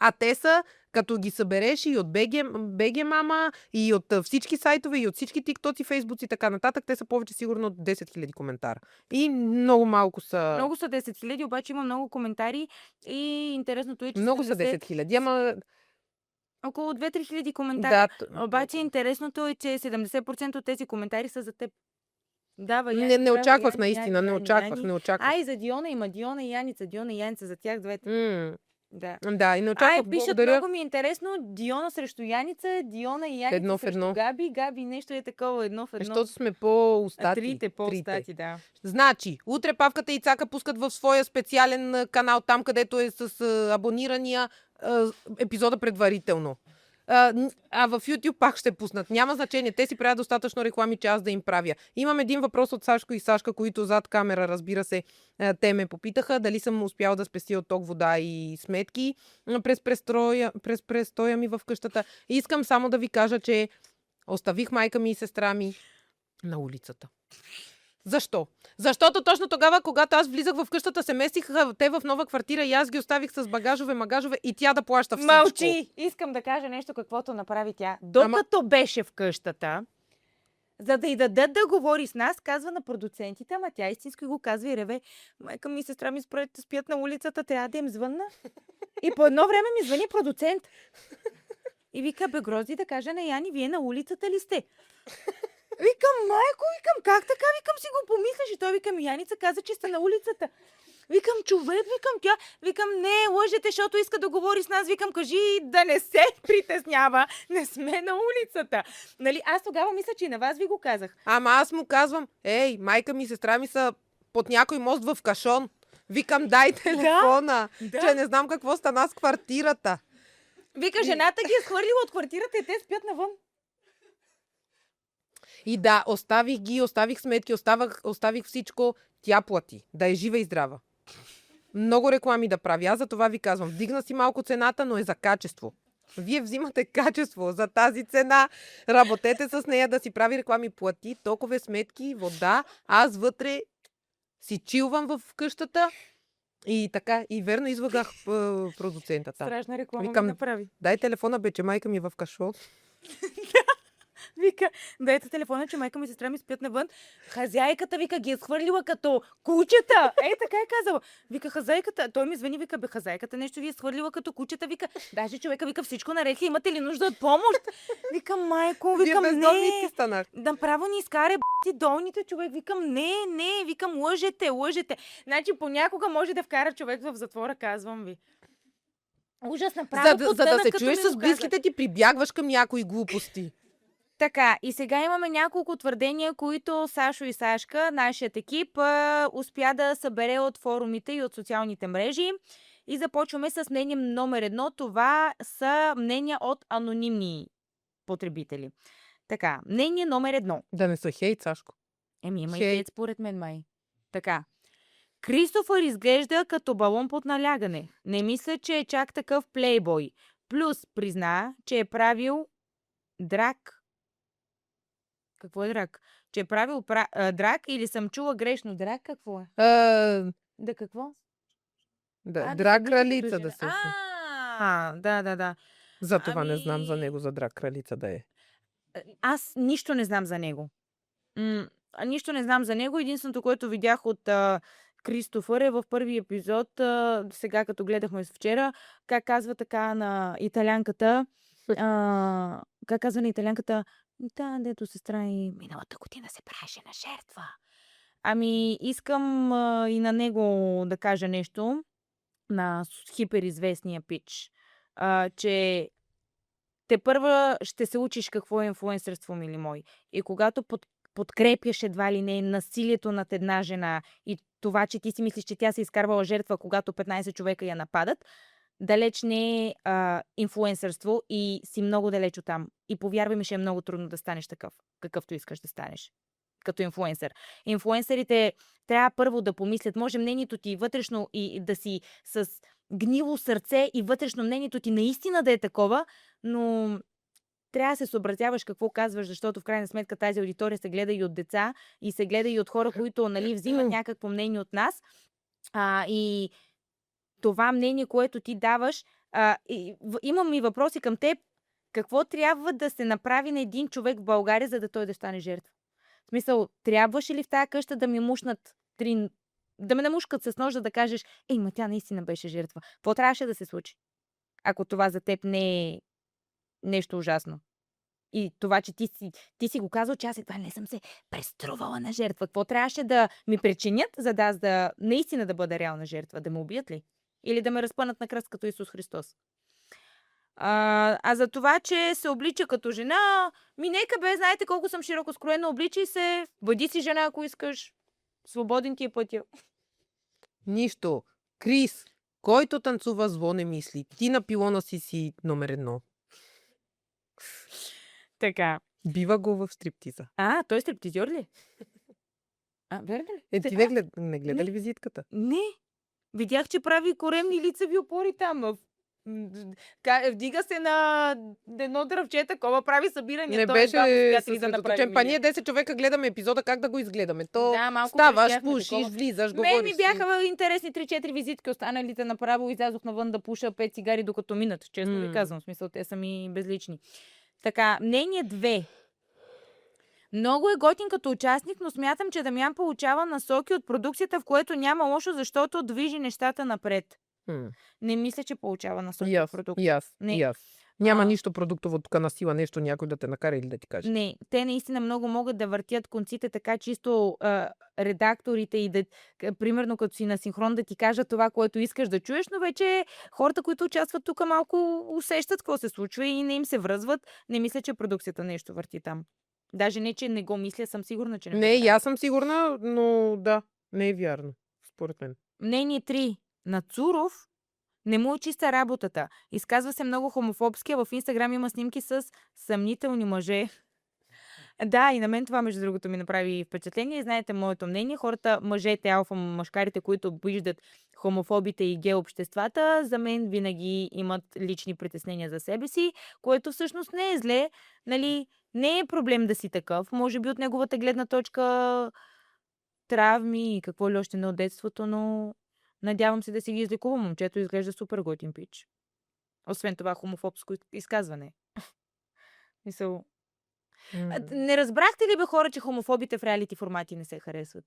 А те са, като ги събереш и от BG Мама, и от всички сайтове, и от всички тиктоци, фейсбуци и така нататък, те са повече сигурно от 10 000 коментара. И много малко са... Много са 10 000, обаче има много коментари и интересното е, че... Много са 10 000, ама... Около 2-3 хиляди коментари. Да. Обаче интересното е, че 70% от тези коментари са за теб. Дава, не очаквах наистина, не очаквах. И за Диона има Диона и Яница. Диона и Яница за тях двете. Да, и не очаквах. Пишат, благодаря. много ми е интересно, Диона срещу Яница, Диона и Яница едно в срещу едно. Габи, нещо е такова, едно в едно. Защото сме по-устати. Трите по-устати, да. Значи, утре Павката и Цака пускат в своя специален канал, там където е с абонирания епизода предварително. А в YouTube пак ще пуснат. Няма значение. Те си правят достатъчно реклами, че аз да им правя. Имам един въпрос от Сашко и Сашка, които зад камера, разбира се, те ме попитаха дали съм успял да спестя от ток, вода и сметки през престоя ми в къщата. Искам само да ви кажа, че оставих майка ми и сестра ми на улицата. Защо? Защото точно тогава, когато аз влизах в къщата, се местиха те в нова квартира и аз ги оставих с багажове и тя да плаща всичко. Мълчи! Искам да кажа нещо, каквото направи тя. Докато беше в къщата, за да й дадат да говори с нас, казва на продуцентите, ама тя истинско го казва и реве: майка ми и сестра ми спят на улицата, трябва да им звънна. И по едно време ми звъни продуцент. И вика: бе, Грози, да кажа на Яни, вие на улицата ли сте? Викам: майко, как така? Викам, си го помислиш. И той викам: Яница каза, че сте на улицата. Викам: човек, викам, не, лъжете, защото иска да говори с нас. Викам: кажи да не се притеснява, не сме на улицата. Нали, аз тогава мисля, че и на вас ви го казах. Ама аз му казвам: ей, майка ми и сестра ми са под някой мост в Кашон. Викам: дай телефона, че не знам какво стана с квартирата. Вика, жената ги е схвърлила от квартирата и те спят навън. И да, оставих сметки, оставих всичко. Тя плати. Да е жива и здрава. Много реклами да прави. Аз за това ви казвам: вдигна си малко цената, но е за качество. Вие взимате качество за тази цена. Работете с нея да си прави реклами. Плати толкова сметки, вода. Аз вътре си чилвам в къщата. И така, и верно извъгах продуцентата. Страшна реклама Викам: ми направи. дай телефона, бе, че майка ми е в Кашон. Вика: дайте телефона, че майка ми и сестра ми спят навън. Хазяйката, вика, ги е схвърлила като кучета. Така е казала. Вика, хазяйката, той ми звъни, вика: бе, хазяйката нещо ви е схвърлила като кучета. Вика: даже човека, вика, всичко наред ли, имате ли нужда от помощ? Вика: майко, викам, не. Направо ни изкаре ти долните, човек. Викам: не, викам, лъжете. Значи понякога може да вкара човек в затвора, казвам ви. Ужас, направо за да се чуеш с близките ти, прибягваш към някои глупости. Така, и сега имаме няколко твърдения, които Сашо и Сашка, нашият екип, успя да събере от форумите и от социалните мрежи. И започваме с мнение номер 1. Това са мнения от анонимни потребители. Така, мнение номер 1. Да не са хейт, Сашко. Има и хейт според мен, май. Така. Кристофър изглежда като балон под налягане. Не мисля, че е чак такъв плейбой. Плюс призна, че е правил драк. Какво е драк? Че е правил драк или съм чула грешно. Драк какво е? Да какво? Да, Да се драк облича като кралица жена. да се... Да. За това не знам за Ами- него, за драк кралица да е. Аз нищо не знам за него. Нищо не знам за него. Единственото, което видях от Кристофър е в първи епизод, сега като гледахме вчера, как казва така на италянката, как казва на италянката, да, дето сестра и миналата година се правеше на жертва. Ами, искам и на него да кажа нещо, на хиперизвестния пич, че тепърва ще се учиш какво е инфлуенсърство, мили мой. И когато подкрепяш едва ли не насилието над една жена и това, че ти си мислиш, че тя се изкарвала жертва, когато 15 човека я нападат, далеч не е инфлуенсърство и си много далеч от там. И повярвай ми, ще е много трудно да станеш такъв, какъвто искаш да станеш като инфлуенсър. Инфлуенсърите трябва първо да помислят, може мнението ти вътрешно и да си с гнило сърце и вътрешно мнението ти наистина да е такова, но трябва да се съобразяваш какво казваш, защото в крайна сметка тази аудитория се гледа и от деца и се гледа и от хора, които взимат някакво мнение от нас. И това мнение, което ти даваш, имам и въпроси към теб. Какво трябва да се направи на един човек в България, за да той да стане жертва? В смисъл, трябваше ли в тази къща да ми мушнат да ме намушкат с нож, да кажеш, ма тя наистина беше жертва. Какво трябваше да се случи? Ако това за теб не е нещо ужасно. И това, че ти си го казал, че аз едва не съм се преструвала на жертва. Какво трябваше да ми причинят, за да аз да наистина да бъда реална жертва? Да ме убият ли? Или да ме разпънат на кръст като Исус Христос? А за това, че се облича като жена, нека бе, знаете колко съм широко скроена, обличай се, бъди си жена, ако искаш. Свободен ти е пътя. Нищо. Крис, който танцува зло не мисли. Ти на пилона си номер 1. Така. Бива го в стриптиза. Той е стриптизьор ли? Верно ли? Ти не гледа ли визитката? Не. Видях, че прави коремни лицеви опори там. Вдига се на едно дръвче, такова прави събиране. Не той беше съсредоточен. Ние 10 човека гледаме епизода, как да го изгледаме? малко ставаш, преждяхме пушиш, такова. влизаш, Мен говориш ми бяха интересни 3-4 визитки, останалите направо излязох навън да пуша 5 цигари, докато минат. Честно ви казвам, в смисъл, те са ми безлични. Така, мнение 2. Много е готин като участник, но смятам, че Дамян получава насоки от продукцията, в което няма лошо, защото движи нещата напред. Не мисля, че получава насоки от продукцията. И аз. Няма нищо продуктово тук на сила, нещо някой да те накара или да ти каже. Не, те наистина много могат да въртят конците така чисто редакторите и да, примерно като си на синхрон да ти кажат това, което искаш да чуеш, но вече хората, които участват тук малко усещат какво се случва и не им се връзват. Не мисля, че продукцията нещо върти там. Даже не, че не го мисля, съм сигурна, че не. Не, и аз съм сигурна, но да, не е вярно, според мен. Мнение 3. На Цуров не му е чиста работата. Изказва се много хомофобски, а в Инстаграм има снимки с съмнителни мъже. Да, и на мен това, между другото, ми направи впечатление. Знаете моето мнение. Хората, мъжете, алфа мъжкарите, които виждат хомофобите и геообществата, за мен винаги имат лични притеснения за себе си, което всъщност не е зле. Нали, не е проблем да си такъв. Може би от неговата гледна точка травми и какво ли още не от детството, но надявам се да си ги излекува. Момчето изглежда супер готин пич. Освен това хомофобско изказване. Мисъл... Не разбрахте ли бе хора, че хомофобите в реалити формати не се харесват?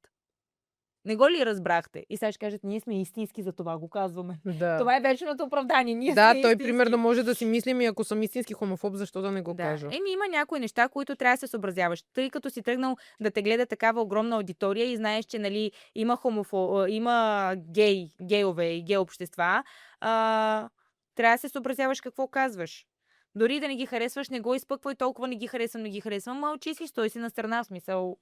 Не го ли разбрахте? И сега ще кажат, ние сме истински, за това го казваме. Да. Това е вечното оправдание. Ние Да, сме той истински. примерно може да си мислим и ако съм истински хомофоб, защо да не го кажа? Има някои неща, които трябва да се съобразяваш. Тъй като си тръгнал да те гледа такава огромна аудитория и знаеш, че нали, има гейове и гей общества, трябва да се съобразяваш какво казваш. Дори да не ги харесваш, не го изпъквай толкова, не ги харесвам, мълчи си, стой си на страна, в смисъл.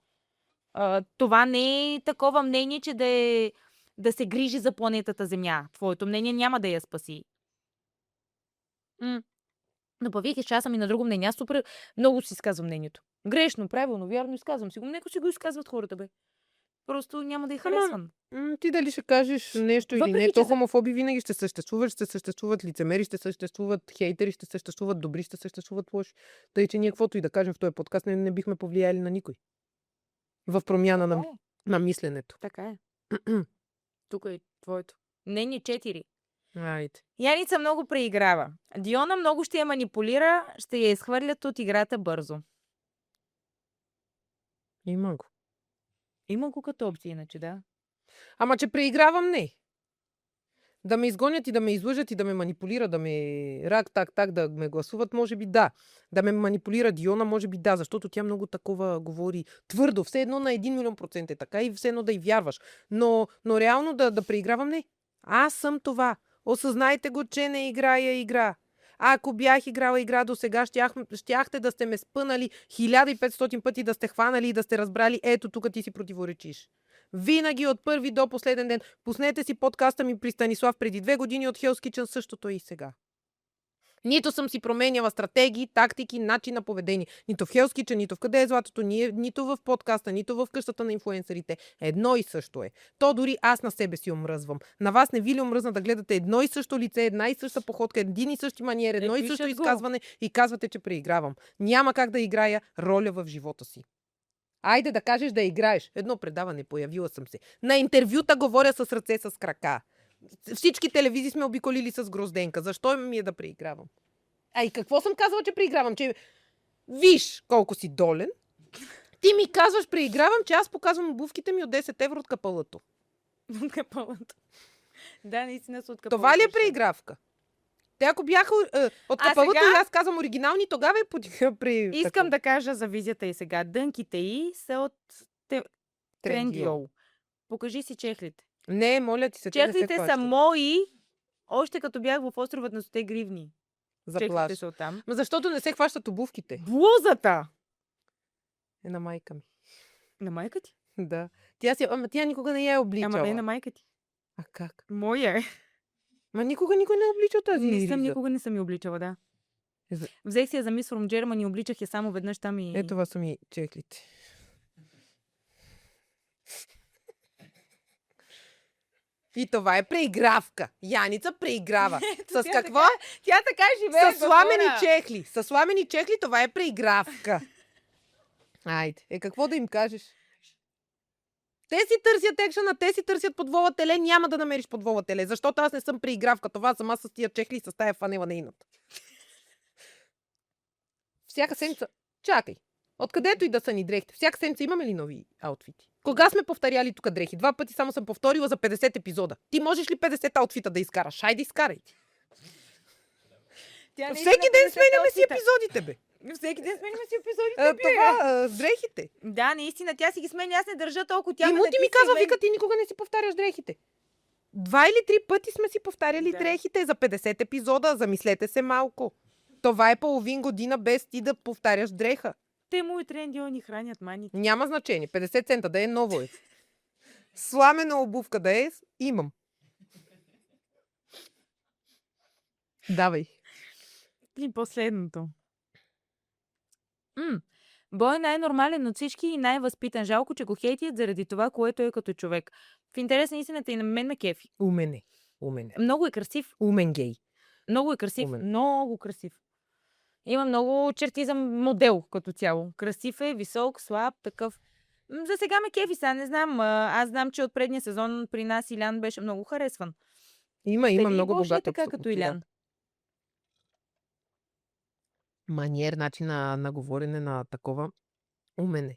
Това не е такова мнение, че да се грижи за планетата Земя. Твоето мнение няма да я спаси. Но па вие, че аз съм и на друго мнение. Аз супер много си изказвам мнението. Грешно, правилно, вярно изказвам си го. Нека си го изказват хората, бе. просто няма да я Ама, харесвам. Ти дали ще кажеш нещо или Въпреки, не, че то за- хомофоби винаги ще съществуват лицемери, ще съществуват хейтери, ще съществуват добри, ще съществуват лоши. Тъй, че ние каквото и да кажем в този подкаст, не бихме повлияли на никой. В промяна Така е. на мисленето. Така е. Тук е твоето. Не, ни 4. Айде. Яница много преиграва. Диона много ще я манипулира, ще я изхвърлят от играта бързо. Има го. Има го като опция, иначе, да. Ама че преигравам, не. Да ме изгонят и да ме излъжат и да ме манипулира, да ме так, да ме гласуват, може би да. Да ме манипулира Диона, може би да, защото тя много такова говори твърдо. Все едно на 1 милион процент е така и все едно да й вярваш. Но реално да преигравам, не. Аз съм това. Осъзнайте го, че не играя игра. Ако бях играла игра до сега, щяхте да сте ме спънали 1500 пъти, да сте хванали и да сте разбрали, ето тук ти си противоречиш. Винаги от първи до последен ден. Пуснете си подкаста ми при Станислав преди 2 години от Hell's Kitchen, същото е и сега. Нито съм си променяла стратегии, тактики, начин на поведение. Нито в Hell's Kitchen, нито в Къде е златото, нито в подкаста, нито в къщата на инфлуенсърите. Едно и също е. То дори аз на себе си омръзвам. На вас не ви ли омръзна да гледате едно и също лице, една и съща походка, един и същи маниер, едно и също пишат го. изказване и казвате, че преигравам. Няма как да играя роля в живота си. Айде да кажеш да играеш. Едно предаване, появила съм се. На интервюта говоря с ръце, с крака. Всички телевизии сме обиколили с грозденка. Защо ми е да преигравам? А и какво съм казала, че преигравам? Че виж колко си долен. Ти ми казваш преигравам, че аз показвам обувките ми от 10 евро от капалато. От капалата. Да, наистина са от капалата. Това ли е преигравка? Те ако бяха от А капалото сега- и аз казвам оригинални, тогава е при... Искам да кажа за визията и сега. Дънките й са от Трендиол. Покажи си чехлите. Не, моля ти се, те не се Чехлите са плащат. мои, още като бях в островът на 100 гривни. За Чехлите плаж. са оттам. Ма защото не се хващат обувките. Блузата! Е на майка ми. На майка ти? Да. Тя никога не я е обличала. Ама не на майка ти. А как? Моя е. Ма никога никой не е обличал тази риза. Никога не съм я обличала, да. За- Взех си я за Мис From Germany, обличах я само веднъж там и... Ето това са ми чехлите. И това е преигравка. Яница преиграва. С тя какво? Тя така живее С сламени чехли. С сламени чехли това е преигравка. Айде. Какво да им кажеш? Те си търсят екшена, те си търсят подвола теле, няма да намериш подвола теле, защото аз не съм преигравка. Това съм аз с тия чехли и с тая фанела нейната. Всяка седмица... Чакай. Откъдето и да са ни дрехите. Всяка седмица имаме ли нови аутфити? Кога сме повторяли тук дрехи? 2 пъти само съм повторила за 50 епизода. Ти можеш ли 50 аутфита да изкараш? Хайде изкарай. Всеки ден сменяме си епизодите, бе. Всеки ден сменяме си епизодите. Това, с дрехите. Да, наистина, тя си ги сменя, аз не държа толкова. И Мути ми казва, вика, ти никога не си повтаряш дрехите. 2 или 3 пъти сме си повтаряли Да. дрехите за 50 епизода. Замислете се малко. Това е половин година без ти да повтаряш дреха. Те му и Трендиол ни хранят маните. Няма значение. 50 цента да е ново е. Сламена обувка да е, имам. Давай. И последното. Бой е най-нормален от всички и най-възпитан. Жалко, че го хейтият заради това, което е като човек. В интерес на истината и на мен ме кефи. Умен е. Умен е. Много е красив. Умен гей. Много е красив. Умен. Много красив. Има много черти за модел като цяло. Красив е, висок, слаб, такъв. За сега ме кефи, сега не знам. Аз знам, че от предния сезон при нас Илян беше много харесван. Има Дали много Гоша е богат така като Илян. Маниер, начин на говорене на такова. Умен е.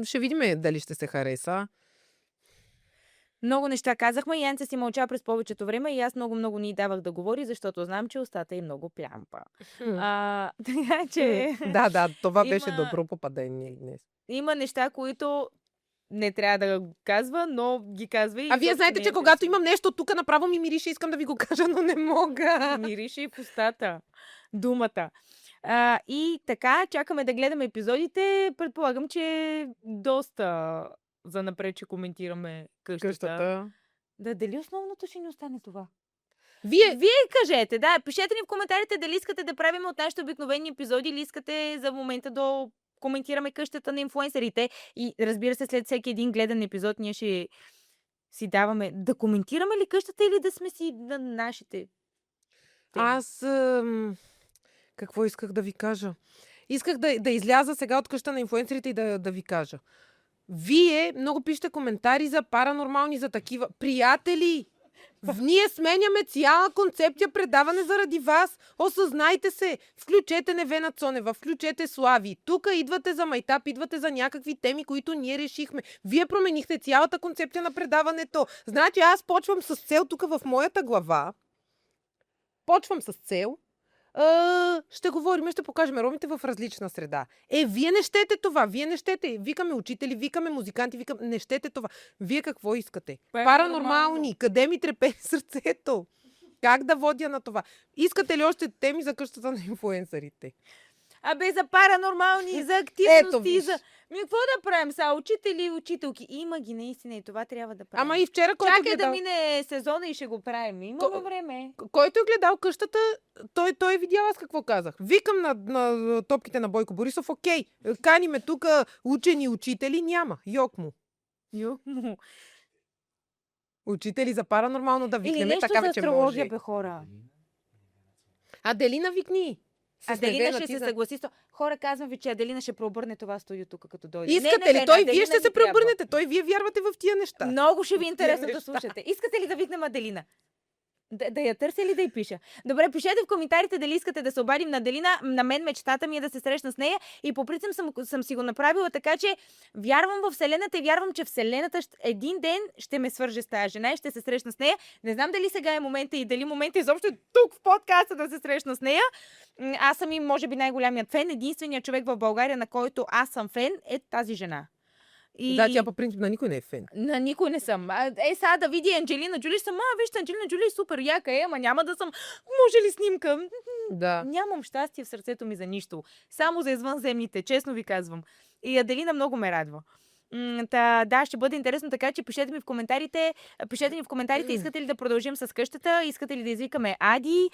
Ще видим дали ще се хареса. Много неща казахме и Янца си мълча през повечето време и аз много ни давах да говори, защото знам, че устата е много плямпа. Така че Да, това беше Има- добро попадение днес. има неща, които не трябва да го казва, но ги казва и... А вие изобщо знаете, не че е когато интересно. имам нещо тук направо ми мирише, искам да ви го кажа, но не мога. Мирише и в устата. Думата. И така, чакаме да гледаме епизодите. Предполагам, че доста занапред, че коментираме къщата. Да, дали основното ще ни остане това? Вие, Кажете, да, пишете ни в коментарите дали искате да правим от нашите обикновени епизоди или искате за момента до коментираме къщата на инфлуенсърите и разбира се, след всеки един гледан епизод ние ще си даваме да коментираме ли къщата или да сме си на нашите теми. Аз какво исках да ви кажа? Исках да изляза сега от къща на инфлуенсърите и да ви кажа. Вие много пишете коментари за паранормални, за такива. Приятели, ние сменяме цяла концепция предаване заради вас. Осъзнайте се. Включете Невена Цонева, включете Слави. Тук идвате за майтап, идвате за някакви теми, които ние решихме. Вие променихте цялата концепция на предаването. Значи аз почвам с цел тук в моята глава. Почвам с цел. Ще говорим, ще покажем ромите в различна среда. Вие не щете това, вие не щете. Викаме учители, викаме музиканти, не щете това. Вие какво искате? Паранормални. Къде ми трепе сърцето? Как да водя на това? Искате ли още теми за къщата на инфлуенсърите? Абе, за паранормални, за Ето, активности, виж. за... Какво да правим сега? Учители и учителки. Има ги наистина и това трябва да правим. Ама и вчера, който Чакай гледал, да мине сезона и ще го правим. Имаме време. който е гледал къщата, той е видял аз какво казах. Викам на топките на Бойко Борисов, окей, каниме тук учени учители, няма. Йок му. Учители за паранормално да Или викнеме, нещо така за вече астрология, може. бе, хора. Аделина викни. С Аделина Невена, ще ти се за- съгласи. Хора, казвам ви, че Аделина ще преобърне това студио тук, като дойде. Искате ли? Вие ще се преобърнете. преобърнете. Вие вярвате в тия неща. Много ще ви е Тия интересно да неща. слушате. Искате ли да викнем Аделина? Да я търся или да й пиша? Добре, пишете в коментарите дали искате да се обадим на Аделина. На мен мечтата ми е да се срещна с нея и по принцип съм си го направила така, че вярвам в Вселената и вярвам, че Вселената един ден ще ме свърже с тази жена и ще се срещна с нея. Не знам дали сега е момента и дали момента изобщо е тук в подкаста да се срещна с нея. Аз съм и може би най-голямият фен. Единственият човек в България, на който аз съм фен, е тази жена. Да, тя по принцип на никой не е фен. На никой не съм. Сега да види Анджелина Джоли, съм, вижте, Анджелина Джоли е супер яка, ама няма да съм, може ли снимка? Да. Нямам щастие в сърцето ми за нищо. Само за извънземните, честно ви казвам. И Аделина много ме радва. Да, ще бъде интересно, така че пишете ми в коментарите, искате ли да продължим с къщата, искате ли да извикаме Ади,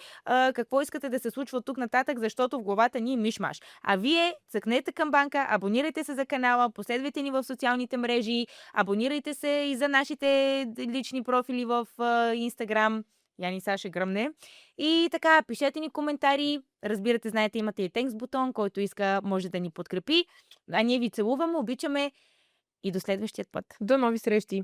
какво искате да се случва от тук нататък, защото в главата ни е мишмаш. А вие цъкнете камбанка, абонирайте се за канала, последвайте ни в социалните мрежи, абонирайте се и за нашите лични профили в Инстаграм. Яни Саше гръмне. И така, пишете ни коментари. Разбирате, знаете, имате и текст бутон, който иска, може да ни подкрепи. А ние ви целуваме, обичаме и до следващия път. До нови срещи.